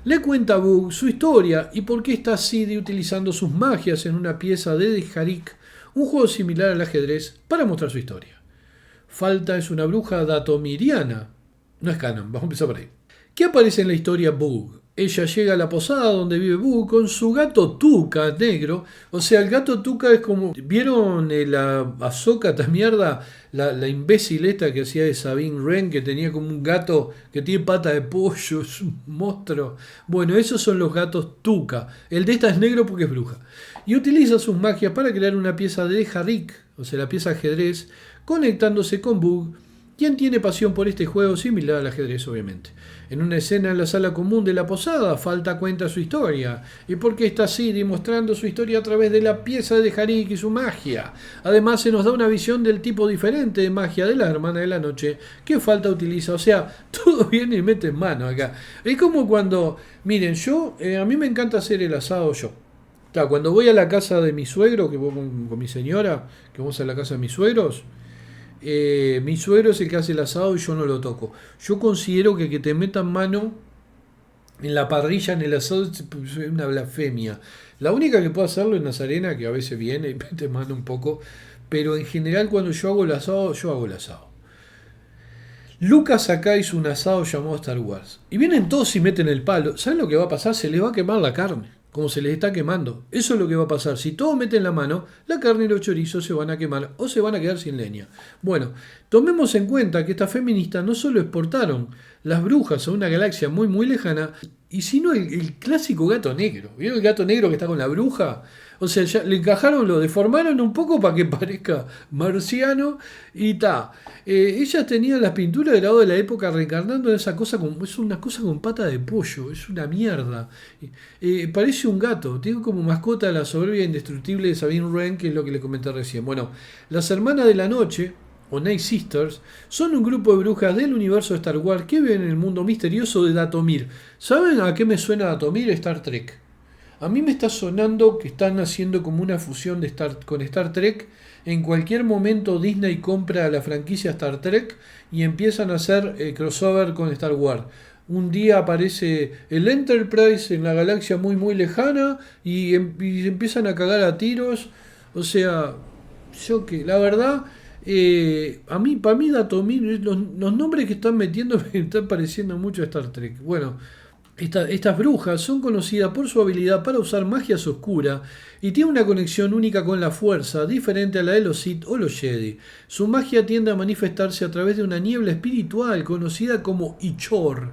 Speaker 1: Le cuenta a Bug su historia y por qué está Sid utilizando sus magias en una pieza de Harik, un juego similar al ajedrez, para mostrar su historia. Falta es una bruja datomiriana. No es canon, vamos a empezar por ahí. ¿Qué aparece en la historia Bug? Ella llega a la posada donde vive Bug con su gato Tuca negro. O sea, el gato Tuca es como... ¿Vieron la Ahsoka, esta mierda? La imbécil esta que hacía de Sabine Wren, que tenía como un gato que tiene pata de pollo, es un monstruo. Bueno, esos son los gatos Tuca. El de esta es negro porque es bruja. Y utiliza sus magias para crear una pieza de Harik, o sea, la pieza ajedrez, conectándose con Bug, quien tiene pasión por este juego similar al ajedrez, obviamente. En una escena en la sala común de la posada, Falta cuenta su historia y por qué está así, demostrando su historia a través de la pieza de Harik y su magia. Además, se nos da una visión del tipo diferente de magia de la hermana de la noche que Falta utiliza. O sea, todo viene y mete en mano acá. Es como cuando, miren, a mí me encanta hacer el asado yo. Cuando voy a la casa de mi suegro, que voy con mi señora, que vamos a la casa de mis suegros, mi suegro es el que hace el asado y yo no lo toco. Yo considero que te metan mano en la parrilla, en el asado, es una blasfemia. La única que puedo hacerlo es Nazarena, que a veces viene y mete mano un poco, pero en general cuando yo hago el asado, yo hago el asado. Lucas acá hizo un asado llamado Star Wars y vienen todos y meten el palo. ¿Saben lo que va a pasar? Se les va a quemar la carne. como se les está quemando. Eso es lo que va a pasar. Si todos meten la mano, la carne y los chorizos se van a quemar o se van a quedar sin leña. Bueno, tomemos en cuenta que estas feministas no solo exportaron las brujas a una galaxia muy muy lejana, y sino el clásico gato negro. ¿Vieron el gato negro que está con la bruja? O sea, ya le encajaron, lo deformaron un poco para que parezca marciano y ta. Ellas tenían las pinturas de grado de la época reencarnando en esa cosa, es una cosa con pata de pollo, es una mierda. Parece un gato, tiene como mascota la soberbia indestructible de Sabine Wren, que es lo que le comenté recién. Bueno, las hermanas de la noche, o Night Sisters, son un grupo de brujas del universo de Star Wars que viven en el mundo misterioso de Datomir. ¿Saben a qué me suena Datomir? Star Trek. A mí me está sonando que están haciendo como una fusión con Star Trek. En cualquier momento Disney compra la franquicia Star Trek y empiezan a hacer crossover con Star Wars. Un día aparece el Enterprise en la galaxia muy muy lejana y empiezan a cagar a tiros. O sea, yo que la verdad, para mí Datomir, los nombres que están metiendo me están pareciendo mucho a Star Trek. Bueno, estas brujas son conocidas por su habilidad para usar magia oscura y tienen una conexión única con la fuerza, diferente a la de los Sith o los Jedi. Su magia tiende a manifestarse a través de una niebla espiritual conocida como Ichor,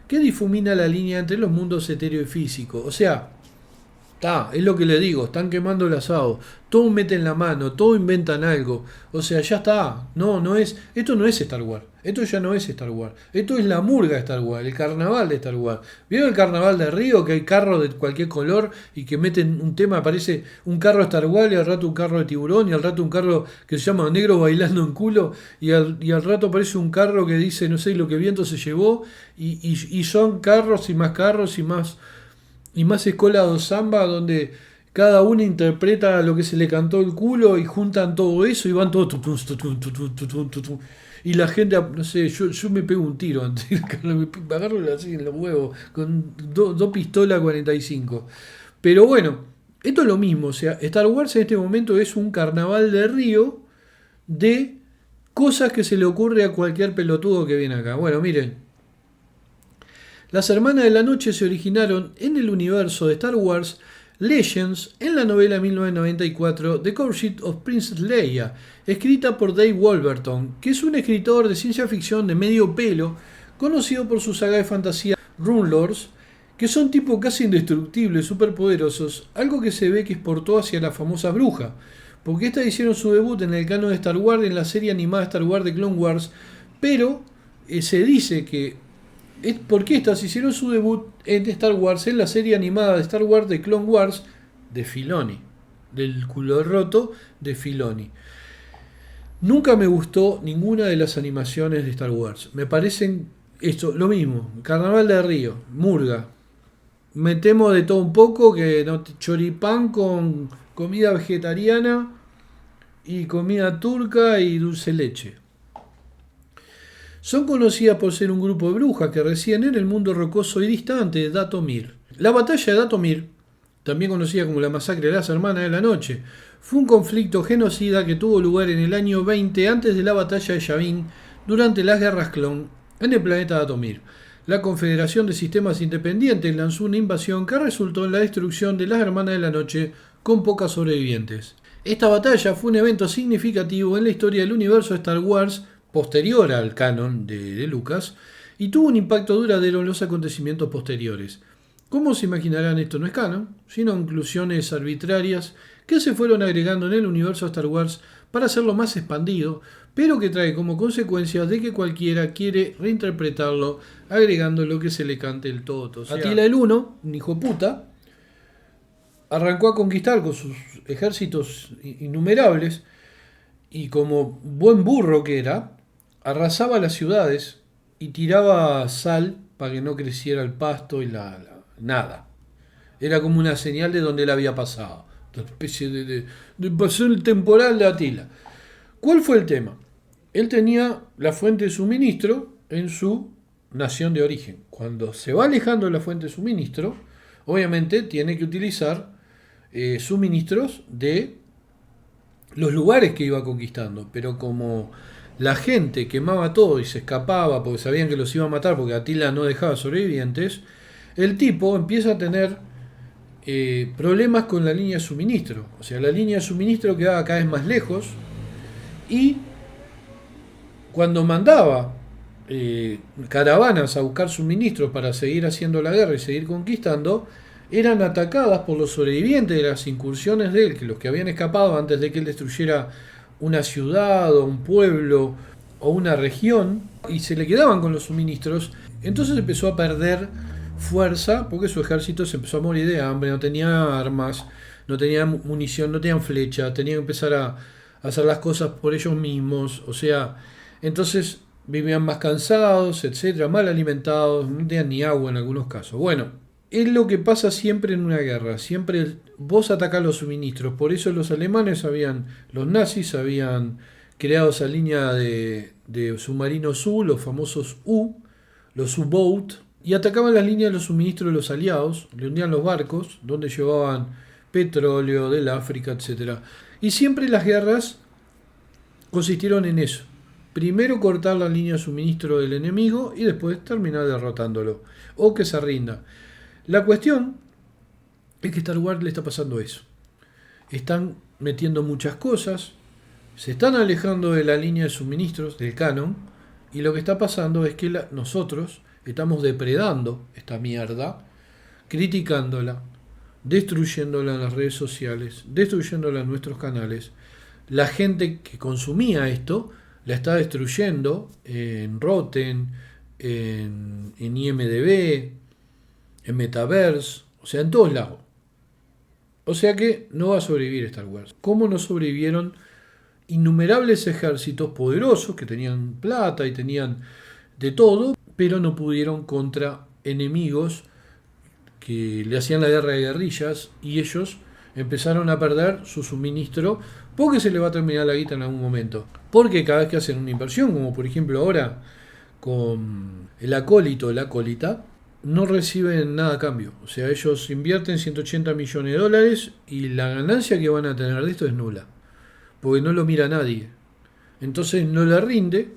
Speaker 1: que difumina la línea entre los mundos etéreo y físico. O sea, es lo que le digo, están quemando el asado, todos meten la mano, todos inventan algo, o sea, ya está, esto no es Star Wars, esto ya no es Star Wars, esto es la murga de Star Wars, el carnaval de Star Wars. ¿Vieron el carnaval de Río, que hay carros de cualquier color y que meten un tema, aparece un carro de Star Wars y al rato un carro de tiburón y al rato un carro que se llama Negro bailando en culo y al rato aparece un carro que dice, no sé, lo que viento se llevó y son carros y más escuela de samba donde cada uno interpreta lo que se le cantó el culo y juntan todo eso y van todos y la gente, no sé, yo me pego un tiro antes, me agarro así en los huevos con dos pistolas 45. Pero bueno, esto es lo mismo, o sea, Star Wars en este momento es un carnaval de Río de cosas que se le ocurre a cualquier pelotudo que viene acá. Bueno, miren. Las Hermanas de la Noche se originaron en el universo de Star Wars Legends en la novela 1994 The Courtship of Princess Leia, escrita por Dave Wolverton, que es un escritor de ciencia ficción de medio pelo, conocido por su saga de fantasía Rune Lords, que son tipos casi indestructibles, superpoderosos, algo que se ve que exportó hacia la famosa bruja, porque estas hicieron su debut en el canon de Star Wars en la serie animada Star Wars de Clone Wars, pero se dice que porque estas hicieron su debut en Star Wars en la serie animada de Star Wars de Clone Wars de Filoni, del culo roto de Filoni. Nunca me gustó ninguna de las animaciones de Star Wars. Me parecen lo mismo, Carnaval de Río, murga. Metemos de todo un poco, que choripán con comida vegetariana y comida turca y dulce leche. Son conocidas por ser un grupo de brujas que residen en el mundo rocoso y distante de Datomir. La batalla de Datomir, también conocida como la masacre de las Hermanas de la Noche, fue un conflicto genocida que tuvo lugar en el año 20 antes de la batalla de Yavin durante las guerras clon en el planeta Datomir. La Confederación de Sistemas Independientes lanzó una invasión que resultó en la destrucción de las Hermanas de la Noche con pocas sobrevivientes. Esta batalla fue un evento significativo en la historia del universo de Star Wars posterior al canon de Lucas, y tuvo un impacto duradero en los acontecimientos posteriores. Como se imaginarán, esto no es canon, sino inclusiones arbitrarias que se fueron agregando en el universo de Star Wars para hacerlo más expandido, pero que trae como consecuencia de que cualquiera quiere reinterpretarlo agregando lo que se le cante el toto. O sea, Atila el Uno, un hijo puta, arrancó a conquistar con sus ejércitos innumerables y como buen burro que era, arrasaba las ciudades y tiraba sal para que no creciera el pasto y nada. Era como una señal de donde él había pasado. Una especie de pasó el temporal de Atila. ¿Cuál fue el tema? Él tenía la fuente de suministro en su nación de origen. Cuando se va alejando de la fuente de suministro, obviamente tiene que utilizar suministros de los lugares que iba conquistando. Pero como la gente quemaba todo y se escapaba porque sabían que los iba a matar porque Atila no dejaba sobrevivientes, el tipo empieza a tener problemas con la línea de suministro. O sea, la línea de suministro quedaba cada vez más lejos y cuando mandaba caravanas a buscar suministros para seguir haciendo la guerra y seguir conquistando, eran atacadas por los sobrevivientes de las incursiones de él, que los que habían escapado antes de que él destruyera una ciudad o un pueblo o una región, y se le quedaban con los suministros. Entonces empezó a perder fuerza porque su ejército se empezó a morir de hambre, no tenía armas, no tenía munición, no tenían flechas, tenían que empezar a hacer las cosas por ellos mismos. O sea, entonces vivían más cansados, etcétera, mal alimentados, no tenían ni agua en algunos casos. Bueno, es lo que pasa siempre en una guerra, siempre vos atacás los suministros. Por eso los alemanes los nazis habían creado esa línea de submarinos U, los famosos U, los U-Boat, y atacaban las líneas de los suministros de los aliados, le hundían los barcos, donde llevaban petróleo del África, etcétera. Y siempre las guerras consistieron en eso. Primero cortar la línea de suministro del enemigo y después terminar derrotándolo, o que se rinda. La cuestión es que a Star Wars le está pasando eso. Están metiendo muchas cosas, se están alejando de la línea de suministros, del canon, y lo que está pasando es que nosotros estamos depredando esta mierda, criticándola, destruyéndola en las redes sociales, destruyéndola en nuestros canales. La gente que consumía esto la está destruyendo en Rotten, en IMDb, en Metaverse, o sea, en todos lados. O sea que no va a sobrevivir Star Wars. ¿Cómo no sobrevivieron innumerables ejércitos poderosos que tenían plata y tenían de todo, pero no pudieron contra enemigos que le hacían la guerra de guerrillas y ellos empezaron a perder su suministro porque se les va a terminar la guita en algún momento? Porque cada vez que hacen una inversión, como por ejemplo ahora con el acólito, la acólita, no reciben nada a cambio. O sea, ellos invierten 180 millones de dólares y la ganancia que van a tener de esto es nula, porque no lo mira nadie. Entonces no le rinde,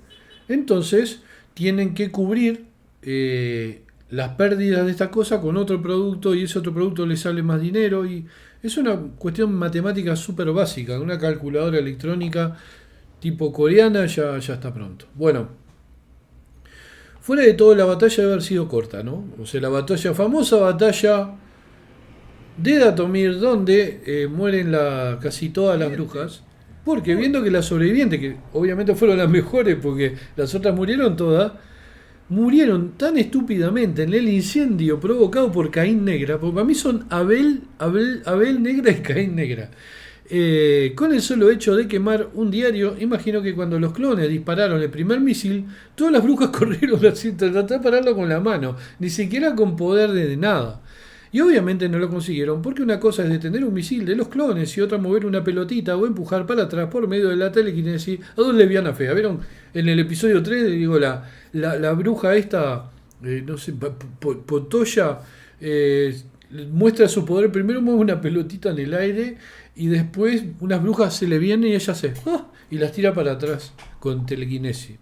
Speaker 1: entonces tienen que cubrir las pérdidas de esta cosa con otro producto y ese otro producto le sale más dinero y es una cuestión matemática súper básica. Una calculadora electrónica tipo coreana ya está pronto. Bueno, fuera de todo, la batalla debe haber sido corta, ¿no? O sea, la famosa batalla de Datomir, donde mueren casi todas las brujas, porque viendo que las sobrevivientes, que obviamente fueron las mejores porque las otras murieron todas, murieron tan estúpidamente en el incendio provocado por Caín Negra, porque para mí son Abel Negra y Caín Negra. Con el solo hecho de quemar un diario, imagino que cuando los clones dispararon el primer misil, todas las brujas corrieron a tratar de pararlo con la mano, ni siquiera con poder de nada. Y obviamente no lo consiguieron, porque una cosa es detener un misil de los clones y otra mover una pelotita o empujar para atrás por medio de la telequinesis a dos lesbianas feas. ¿Vieron? En el episodio 3, digo, la bruja esta, no sé, Potoya, muestra su poder. Primero mueve una pelotita en el aire y después unas brujas se le vienen y ella y las tira para atrás con telequinesis.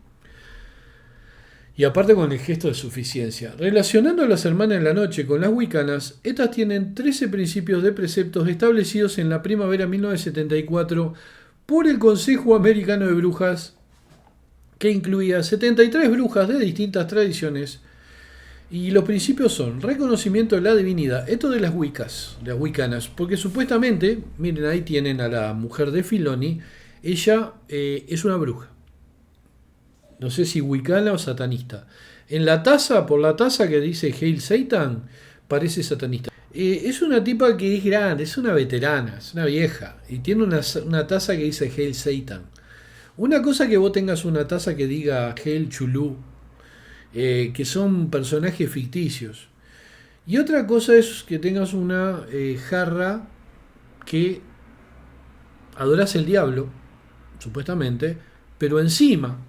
Speaker 1: Y aparte con el gesto de suficiencia. Relacionando a las hermanas de la noche con las wiccanas, estas tienen 13 principios de preceptos establecidos en la primavera 1974 por el Consejo Americano de Brujas, que incluía 73 brujas de distintas tradiciones. Y los principios son reconocimiento de la divinidad, esto de las wiccanas, porque supuestamente, miren, ahí tienen a la mujer de Filoni, ella es una bruja. No sé si wicana o satanista. En la taza, por la taza que dice Hail Satan, parece satanista. Es una tipa que es grande, es una veterana, es una vieja. Y tiene una taza que dice Hail Satan. Una cosa que vos tengas una taza que diga Hail Chulú, que son personajes ficticios. Y otra cosa es que tengas una jarra que adoras el diablo, supuestamente, pero encima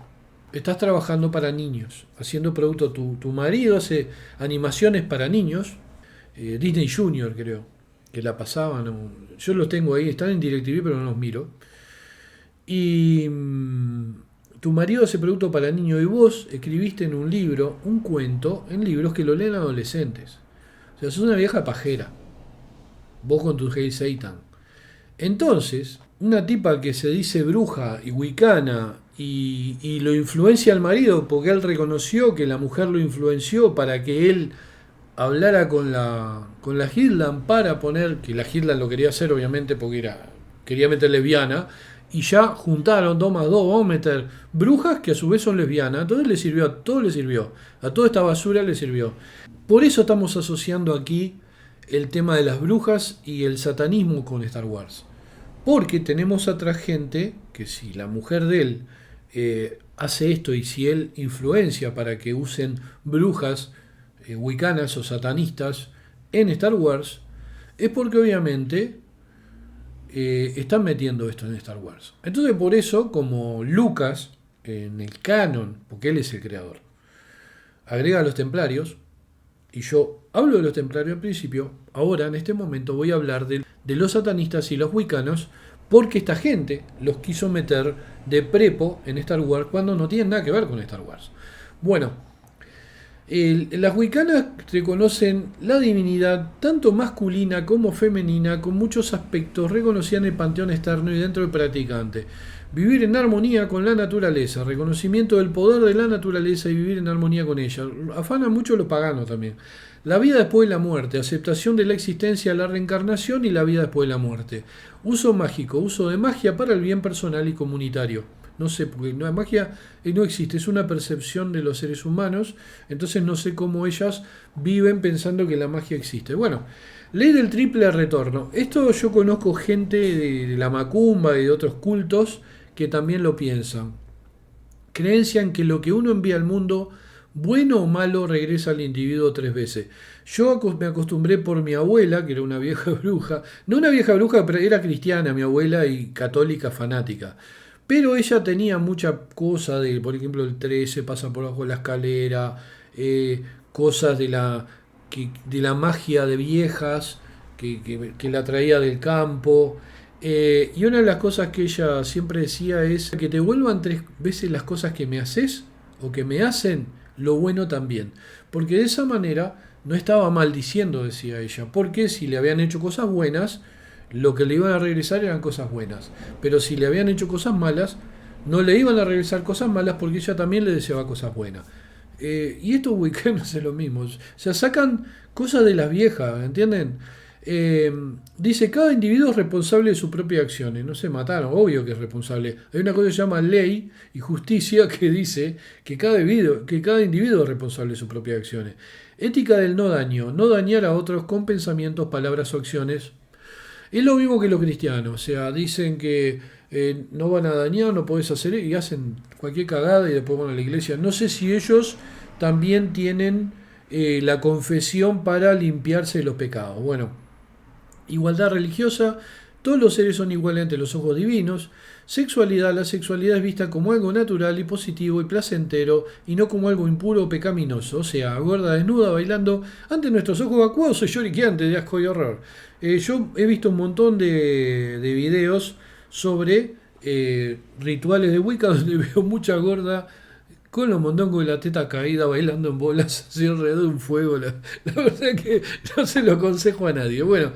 Speaker 1: estás trabajando para niños, haciendo producto. Tu marido hace animaciones para niños, Disney Junior creo, que la pasaban. Yo los tengo ahí, están en DirecTV pero no los miro. Y tu marido hace producto para niños y vos escribiste en un libro, un cuento, en libros que lo leen adolescentes. O sea, sos una vieja pajera. vos con tu Hail Satan. Entonces, una tipa que se dice bruja y wicana y lo influencia al marido porque él reconoció que la mujer lo influenció para que él hablara con la Hitland para poner, que la Hitland lo quería hacer obviamente porque quería meter lesbiana, y ya juntaron 2 más 2, vamos a meter brujas que a su vez son lesbianas, entonces le sirvió, a todo le sirvió, a toda esta basura le sirvió. Por eso estamos asociando aquí el tema de las brujas y el satanismo con Star Wars. Porque tenemos atrás gente que si la mujer de él hace esto y si él influencia para que usen brujas wiccanas o satanistas en Star Wars, es porque obviamente están metiendo esto en Star Wars. Entonces por eso, como Lucas, en el canon, porque él es el creador, agrega a los templarios, y yo hablo de los templarios al principio, ahora en este momento voy a hablar de los satanistas y los wiccanos, porque esta gente los quiso meter de prepo en Star Wars cuando no tienen nada que ver con Star Wars. Bueno, las wiccanas reconocen la divinidad tanto masculina como femenina, con muchos aspectos, reconocían el panteón externo y dentro del practicante. Vivir en armonía con la naturaleza, reconocimiento del poder de la naturaleza y vivir en armonía con ella. Afanan mucho los paganos también. La vida después de la muerte, aceptación de la existencia, la reencarnación y la vida después de la muerte. Uso mágico, uso de magia para el bien personal y comunitario. No sé, porque la magia no existe, es una percepción de los seres humanos, entonces no sé cómo ellas viven pensando que la magia existe. Bueno, ley del triple retorno. Esto yo conozco gente de la macumba y de otros cultos que también lo piensan. Creencia en que lo que uno envía al mundo, bueno o malo, regresa al individuo 3 veces. Yo me acostumbré por mi abuela, que era una vieja bruja, no una vieja bruja, pero era cristiana mi abuela y católica fanática. Pero ella tenía mucha cosa de, por ejemplo, el 13 pasa por abajo de la escalera, cosas de la magia de viejas que la traía del campo. Y una de las cosas que ella siempre decía es que te vuelvan 3 veces las cosas que me haces o que me hacen, lo bueno también. Porque de esa manera no estaba maldiciendo, decía ella, porque si le habían hecho cosas buenas, lo que le iban a regresar eran cosas buenas. Pero si le habían hecho cosas malas, no le iban a regresar cosas malas porque ella también le deseaba cosas buenas. Y estos wiccanos es lo mismo. O sea, sacan cosas de las viejas, ¿entienden? Dice, cada individuo es responsable de sus propias acciones. No se mataron, obvio que es responsable. Hay una cosa que se llama ley y justicia que dice que cada individuo es responsable de sus propias acciones. Ética del no daño. No dañar a otros con pensamientos, palabras o acciones. Es lo mismo que los cristianos, o sea, dicen que no van a dañar, no podés hacer, y hacen cualquier cagada y después van a la iglesia. No sé si ellos también tienen la confesión para limpiarse de los pecados. Bueno, igualdad religiosa, todos los seres son iguales ante los ojos divinos. Sexualidad, la sexualidad es vista como algo natural y positivo y placentero y no como algo impuro o pecaminoso. O sea, gorda desnuda bailando ante nuestros ojos acuosos y lloriqueantes de asco y horror. Yo he visto un montón de videos sobre rituales de Wicca donde veo mucha gorda con los mondongos de la teta caída bailando en bolas así alrededor de un fuego. La verdad que no se lo aconsejo a nadie. Bueno,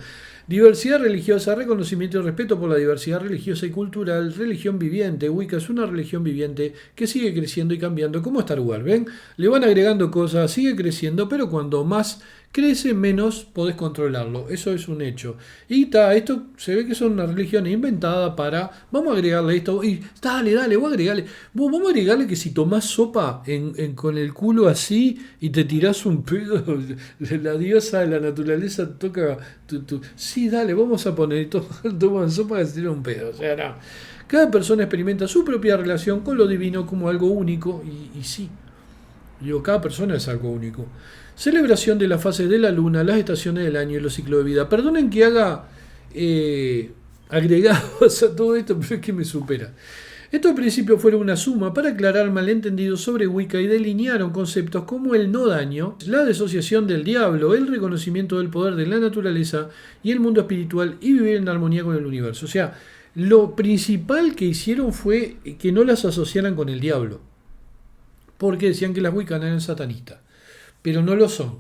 Speaker 1: diversidad religiosa, reconocimiento y respeto por la diversidad religiosa y cultural, religión viviente. Wicca es una religión viviente que sigue creciendo y cambiando, como Star Wars, ¿ven? Le van agregando cosas, sigue creciendo, pero cuando más crece, menos podés controlarlo. Eso es un hecho. Y esto se ve que son una religión inventada para, vamos a agregarle esto, y dale, voy a agregarle. Vamos a agregarle que si tomás sopa con el culo así y te tirás un pedo, la diosa de la naturaleza toca sí, dale, vamos a poner, toman sopa y se tira un pedo. O sea, no. Cada persona experimenta su propia relación con lo divino como algo único, y sí. Digo, cada persona es algo único. Celebración de las fases de la luna, las estaciones del año y los ciclos de vida. Perdonen que haga agregados a todo esto, pero es que me supera. Estos al principio fueron una suma para aclarar malentendidos sobre Wicca y delinearon conceptos como el no daño, la desociación del diablo, el reconocimiento del poder de la naturaleza y el mundo espiritual y vivir en armonía con el universo. O sea, lo principal que hicieron fue que no las asociaran con el diablo, porque decían que las wiccanas eran satanistas, pero no lo son.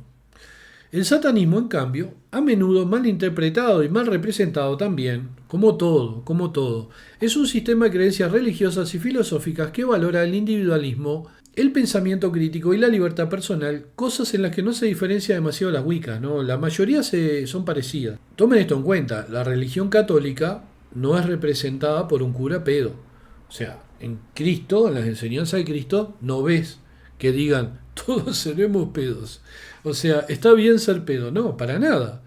Speaker 1: El satanismo, en cambio, a menudo mal interpretado y mal representado también, como todo, es un sistema de creencias religiosas y filosóficas que valora el individualismo, el pensamiento crítico y la libertad personal, cosas en las que no se diferencia demasiado las Wiccas, ¿no? La mayoría son parecidas. Tomen esto en cuenta, la religión católica no es representada por un cura pedo. O sea, en Cristo, en las enseñanzas de Cristo, no ves que digan, todos seremos pedos. O sea, está bien ser pedo. No, para nada.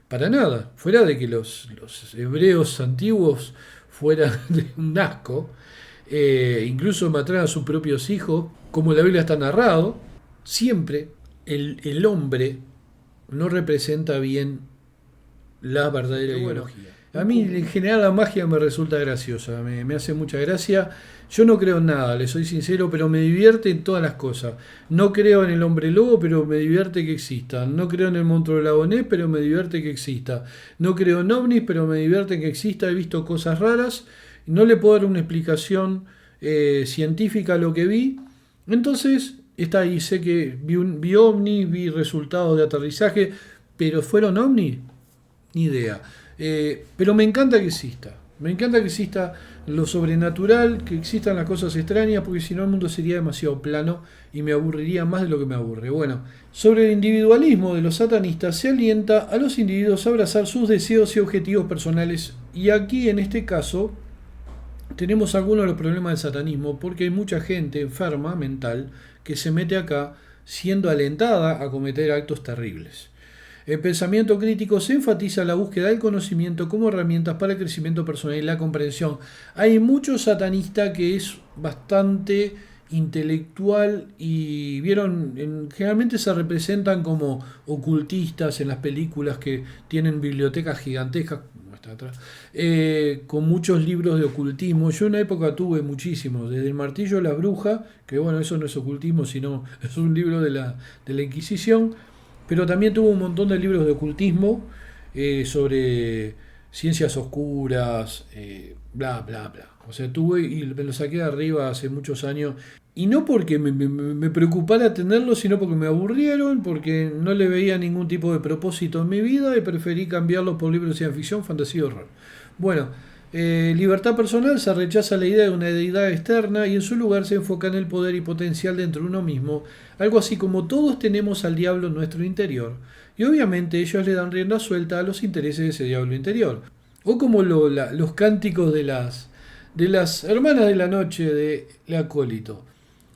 Speaker 1: Para nada. Fuera de que los hebreos antiguos fueran de un asco, incluso mataran a sus propios hijos, como en la Biblia está narrado, siempre el hombre no representa bien la verdadera ideología. A mí en general la magia me resulta graciosa, me hace mucha gracia. Yo no creo en nada, le soy sincero, pero me divierte en todas las cosas. No creo en el hombre lobo, pero me divierte que exista. No creo en el monstruo del lago Ness, pero me divierte que exista. No creo en ovnis, pero me divierte que exista. He visto cosas raras. No le puedo dar una explicación científica a lo que vi. Entonces, está ahí. Sé que vi ovnis, vi resultados de aterrizaje, pero ¿fueron ovnis? Ni idea. Pero me encanta que exista. Me encanta que exista lo sobrenatural, que existan las cosas extrañas, porque si no el mundo sería demasiado plano y me aburriría más de lo que me aburre. Bueno, sobre el individualismo de los satanistas, se alienta a los individuos a abrazar sus deseos y objetivos personales. Y aquí, en este caso, tenemos algunos de los problemas del satanismo, porque hay mucha gente enferma mental que se mete acá siendo alentada a cometer actos terribles. El pensamiento crítico se enfatiza la búsqueda del conocimiento como herramientas para el crecimiento personal y la comprensión. Hay muchos satanistas que es bastante intelectual y generalmente se representan como ocultistas en las películas que tienen bibliotecas gigantescas, como está atrás, con muchos libros de ocultismo. Yo en una época tuve muchísimos, desde El martillo de la bruja, que bueno, eso no es ocultismo, sino es un libro de la Inquisición, pero también tuvo un montón de libros de ocultismo sobre ciencias oscuras, bla, bla, bla. O sea, tuve y me lo saqué de arriba hace muchos años. Y no porque me preocupara tenerlos, sino porque me aburrieron, porque no le veía ningún tipo de propósito en mi vida y preferí cambiarlos por libros de ciencia ficción, fantasía y horror. Bueno, libertad personal, se rechaza la idea de una deidad externa y en su lugar se enfoca en el poder y potencial dentro de uno mismo, algo así como todos tenemos al diablo en nuestro interior, y obviamente ellos le dan rienda suelta a los intereses de ese diablo interior. O como los cánticos de las hermanas de la noche de El Acólito.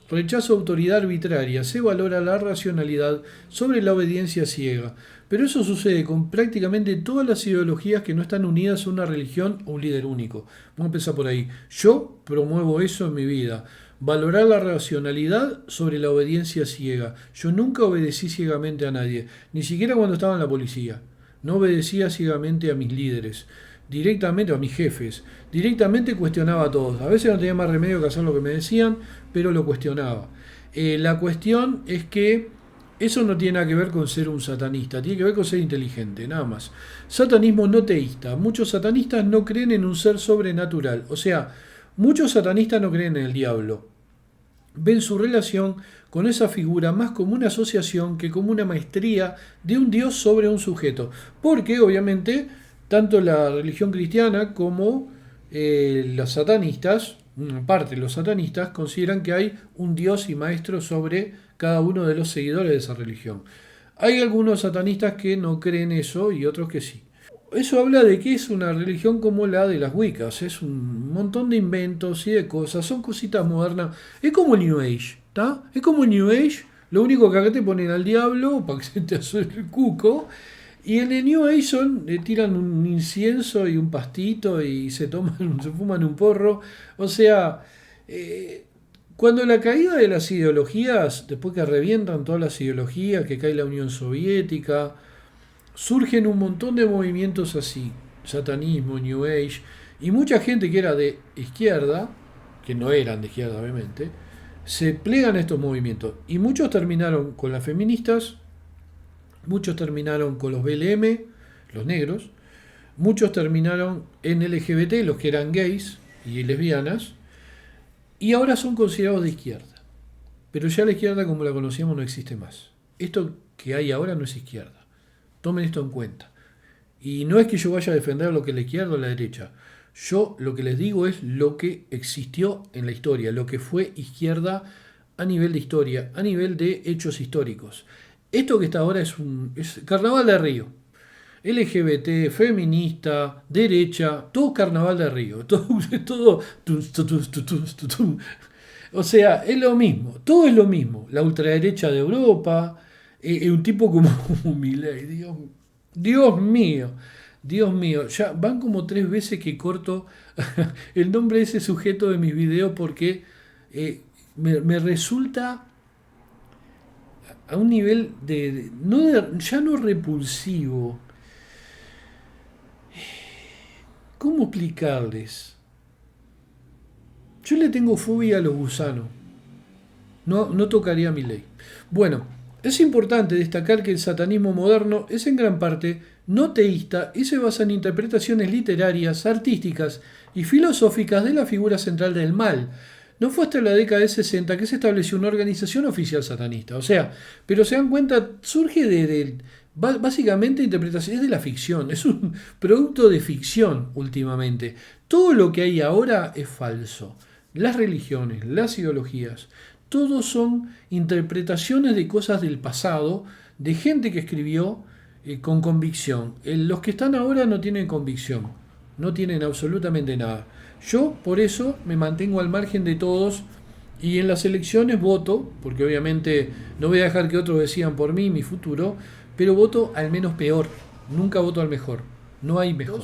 Speaker 1: Rechazo autoridad arbitraria, se valora la racionalidad sobre la obediencia ciega. Pero eso sucede con prácticamente todas las ideologías que no están unidas a una religión o un líder único. Vamos a empezar por ahí. Yo promuevo eso en mi vida. Valorar la racionalidad sobre la obediencia ciega. Yo nunca obedecí ciegamente a nadie, ni siquiera cuando estaba en la policía. No obedecía ciegamente a mis líderes, directamente a mis jefes. Directamente cuestionaba a todos. A veces no tenía más remedio que hacer lo que me decían, pero lo cuestionaba. La cuestión es que eso no tiene nada que ver con ser un satanista, tiene que ver con ser inteligente, nada más. Satanismo no teísta. Muchos satanistas no creen en un ser sobrenatural. O sea, muchos satanistas no creen en el diablo. Ven su relación con esa figura más como una asociación que como una maestría de un dios sobre un sujeto. Porque, obviamente, tanto la religión cristiana como los satanistas, una parte de los satanistas, consideran que hay un dios y maestro sobre cada uno de los seguidores de esa religión. Hay algunos satanistas que no creen eso y otros que sí. Eso habla de que es una religión como la de las Wiccas, es un montón de inventos y de cosas, son cositas modernas. Es como el New Age, ¿está? Es como el New Age, lo único que acá te ponen al diablo para que se te asume el cuco. Y en el New Age tiran un incienso y un pastito y se fuman un porro. O sea, cuando la caída de las ideologías, después que revientan todas las ideologías, que cae la Unión Soviética, surgen un montón de movimientos así, satanismo, New Age, y mucha gente que era de izquierda, que no eran de izquierda obviamente, se plegan a estos movimientos. Y muchos terminaron con las feministas, muchos terminaron con los BLM, los negros, muchos terminaron en LGBT, los que eran gays y lesbianas, y ahora son considerados de izquierda. Pero ya la izquierda como la conocíamos no existe más. Esto que hay ahora no es izquierda. Tomen esto en cuenta. Y no es que yo vaya a defender lo que es la izquierda o la derecha. Yo lo que les digo es lo que existió en la historia, lo que fue izquierda a nivel de historia, a nivel de hechos históricos. Esto que está ahora es Carnaval de Río. LGBT, feminista, derecha, todo Carnaval de Río. Todo. O sea, es lo mismo. Todo es lo mismo. La ultraderecha de Europa, un tipo como Milei. Dios mío. Dios mío, ya van como 3 veces que corto el nombre de ese sujeto de mis videos porque me resulta a un nivel ya no repulsivo. ¿Cómo explicarles? Yo le tengo fobia a los gusanos. No tocaría mi ley. Bueno, es importante destacar que el satanismo moderno es en gran parte no teísta y se basa en interpretaciones literarias, artísticas y filosóficas de la figura central del mal. No fue hasta la década de 60 que se estableció una organización oficial satanista. O sea, pero se dan cuenta, surge básicamente interpretación, es de la ficción, es un producto de ficción últimamente. Todo lo que hay ahora es falso. Las religiones, las ideologías, todos son interpretaciones de cosas del pasado, de gente que escribió con convicción. Los que están ahora no tienen convicción, no tienen absolutamente nada. Yo por eso me mantengo al margen de todos y en las elecciones voto, porque obviamente no voy a dejar que otros decidan por mí mi futuro, pero voto al menos peor, nunca voto al mejor, no hay mejor.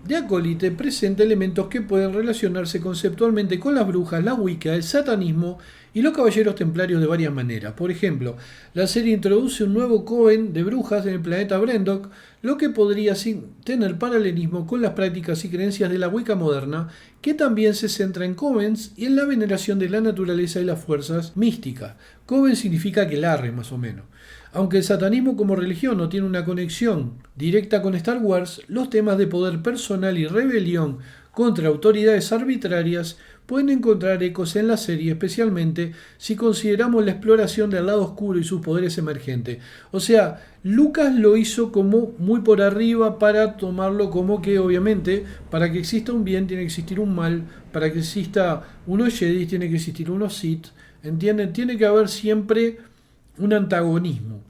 Speaker 1: De Acólite presenta elementos que pueden relacionarse conceptualmente con las brujas, la Wicca, el satanismo y los caballeros templarios de varias maneras. Por ejemplo, la serie introduce un nuevo coven de brujas en el planeta Brendok, lo que podría tener paralelismo con las prácticas y creencias de la Wicca moderna, que también se centra en covens y en la veneración de la naturaleza y las fuerzas místicas. Coven significa aquelarre, más o menos. Aunque el satanismo como religión no tiene una conexión directa con Star Wars, los temas de poder personal y rebelión contra autoridades arbitrarias pueden encontrar ecos en la serie, especialmente si consideramos la exploración del lado oscuro y sus poderes emergentes. O sea, Lucas lo hizo como muy por arriba para tomarlo como que obviamente para que exista un bien tiene que existir un mal, para que exista unos Jedi tiene que existir unos Sith, ¿entienden? Tiene que haber siempre un antagonismo,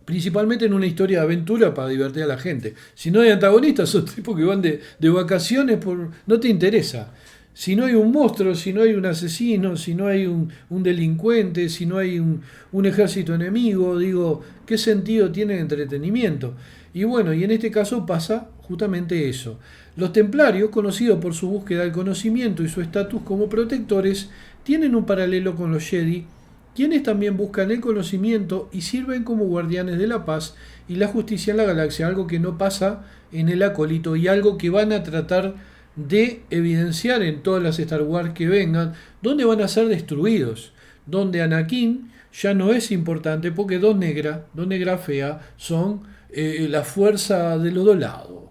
Speaker 1: principalmente en una historia de aventura para divertir a la gente. Si no hay antagonistas, son tipos que van de vacaciones, no te interesa. Si no hay un monstruo, si no hay un asesino, si no hay un delincuente, si no hay un ejército enemigo, digo, ¿qué sentido tiene el entretenimiento? Y bueno, y en este caso pasa justamente eso. Los templarios, conocidos por su búsqueda del conocimiento y su estatus como protectores, tienen un paralelo con los Jedi, quienes también buscan el conocimiento y sirven como guardianes de la paz y la justicia en la galaxia, algo que no pasa en el Acólito y algo que van a tratar de evidenciar en todas las Star Wars que vengan, donde van a ser destruidos, donde Anakin ya no es importante porque dos negras feas son la fuerza de los dos lados.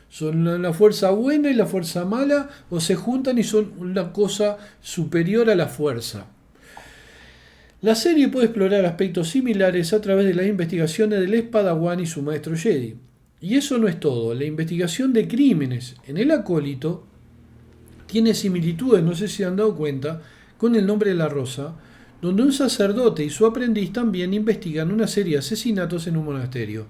Speaker 1: Son la fuerza buena y la fuerza mala, o se juntan y son una cosa superior a la fuerza. La serie puede explorar aspectos similares a través de las investigaciones del Padawan y su maestro Jedi. Y eso no es todo. La investigación de crímenes en el Acólito tiene similitudes, no sé si se han dado cuenta, con el nombre de la Rosa, donde un sacerdote y su aprendiz también investigan una serie de asesinatos en un monasterio.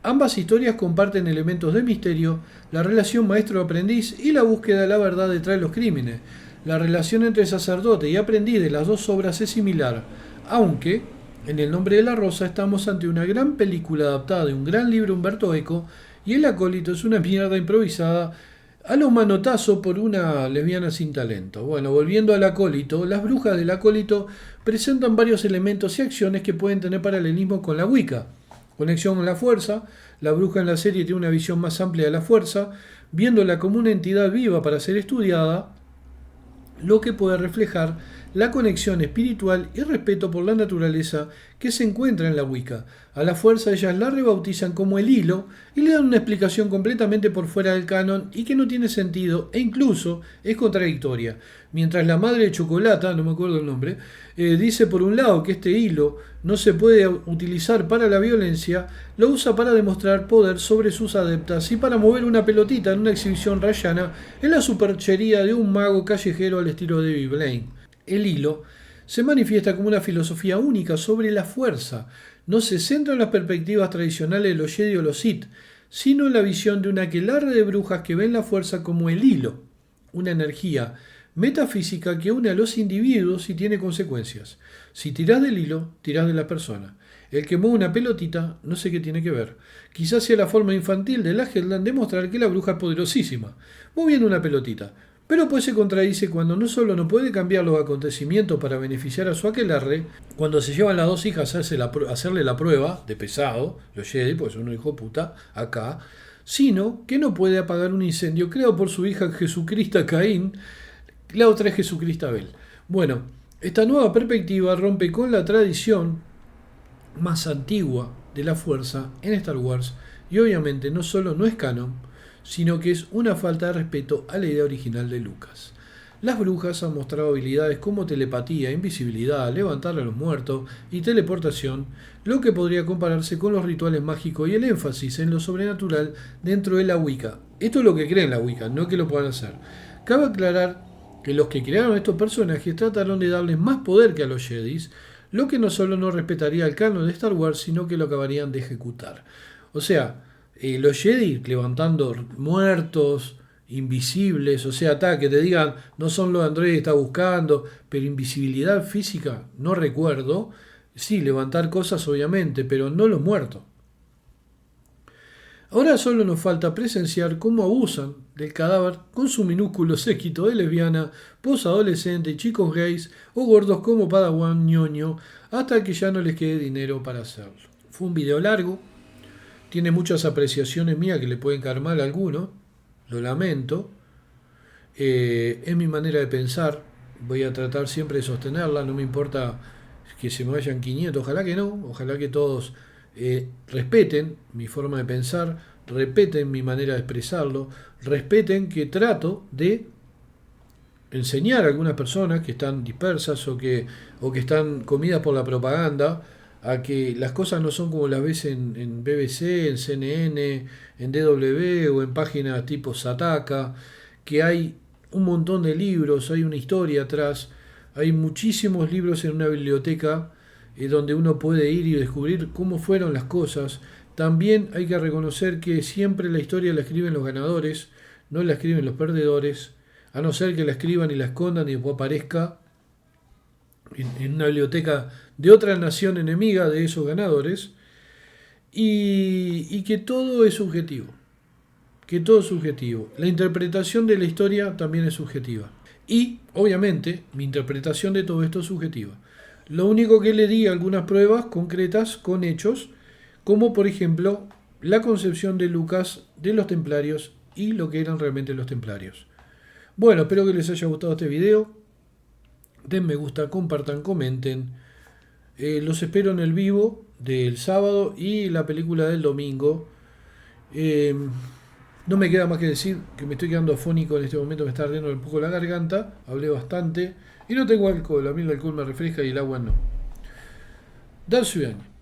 Speaker 1: Ambas historias comparten elementos de misterio, la relación maestro-aprendiz y la búsqueda de la verdad detrás de los crímenes. La relación entre sacerdote y aprendiz de las dos obras es similar, aunque en El nombre de la Rosa estamos ante una gran película adaptada de un gran libro Humberto Eco y El Acólito es una mierda improvisada a los manotazos por una lesbiana sin talento. Bueno, volviendo al Acólito, las brujas del Acólito presentan varios elementos y acciones que pueden tener paralelismo con la Wicca. Conexión con la fuerza, la bruja en la serie tiene una visión más amplia de la fuerza, viéndola como una entidad viva para ser estudiada, lo que puede reflejar la conexión espiritual y respeto por la naturaleza que se encuentra en la Wicca. A la fuerza ellas la rebautizan como el hilo y le dan una explicación completamente por fuera del canon y que no tiene sentido e incluso es contradictoria. Mientras la madre de Chocolata, no me acuerdo el nombre, dice por un lado que este hilo no se puede utilizar para la violencia, lo usa para demostrar poder sobre sus adeptas y para mover una pelotita en una exhibición rayana en la superchería de un mago callejero al estilo de David Blaine. El hilo se manifiesta como una filosofía única sobre la fuerza. No se centra en las perspectivas tradicionales de los Jedi o los Sith, sino en la visión de un aquelarre de brujas que ven la fuerza como el hilo, una energía metafísica que une a los individuos y tiene consecuencias. Si tirás del hilo, tirás de la persona. El que mueve una pelotita, no sé qué tiene que ver. Quizás sea la forma infantil de la Headland de mostrar que la bruja es poderosísima, moviendo una pelotita. Pero pues se contradice cuando no solo no puede cambiar los acontecimientos para beneficiar a su aquelarre, cuando se llevan las dos hijas a hacerle la prueba de pesado, los Jedi, pues uno hijo puta, acá, sino que no puede apagar un incendio creado por su hija Jesucrista Caín, la otra es Jesucristo Abel. Bueno, esta nueva perspectiva rompe con la tradición más antigua de la fuerza en Star Wars y obviamente no solo no es canon, sino que es una falta de respeto a la idea original de Lucas. Las brujas han mostrado habilidades como telepatía, invisibilidad, levantar a los muertos y teleportación, lo que podría compararse con los rituales mágicos y el énfasis en lo sobrenatural dentro de la Wicca. Esto es lo que creen la Wicca, no que lo puedan hacer. Cabe aclarar que los que crearon estos personajes trataron de darles más poder que a los Jedis, lo que no solo no respetaría el canon de Star Wars, sino que lo acabarían de ejecutar. O sea, los Jedi levantando muertos, invisibles, o sea, que te digan, no son los androides que está buscando, pero invisibilidad física, no recuerdo. Sí, levantar cosas obviamente, pero no los muertos. Ahora solo nos falta presenciar cómo abusan del cadáver con su minúsculo séquito de lesbiana, posadolescente, chicos gays o gordos como Padawan ñoño, hasta que ya no les quede dinero para hacerlo. Fue un video largo, tiene muchas apreciaciones mías que le pueden caer mal a alguno, lo lamento. Es mi manera de pensar, voy a tratar siempre de sostenerla, no me importa que se me vayan 500, ojalá que no, ojalá que todos respeten mi forma de pensar, respeten mi manera de expresarlo, respeten que trato de enseñar a algunas personas que están dispersas o que están comidas por la propaganda a que las cosas no son como las ves en BBC, en CNN, en DW o en páginas tipo Sataka, que hay un montón de libros, hay una historia atrás, hay muchísimos libros en una biblioteca donde uno puede ir y descubrir cómo fueron las cosas. También hay que reconocer que siempre la historia la escriben los ganadores, no la escriben los perdedores, a no ser que la escriban y la escondan y después aparezca en una biblioteca de otra nación enemiga de esos ganadores, y que todo es subjetivo. Que todo es subjetivo. La interpretación de la historia también es subjetiva. Y, obviamente, mi interpretación de todo esto es subjetiva. Lo único que le di algunas pruebas concretas con hechos, como por ejemplo la concepción de Lucas de los templarios y lo que eran realmente los templarios. Bueno, espero que les haya gustado este video. Den me gusta, compartan, comenten. Los espero en el vivo del sábado y la película del domingo. No me queda más que decir que me estoy quedando afónico en este momento, me está ardiendo un poco la garganta, hablé bastante y no tengo alcohol, a mí el alcohol me refresca y el agua no. Dar su año.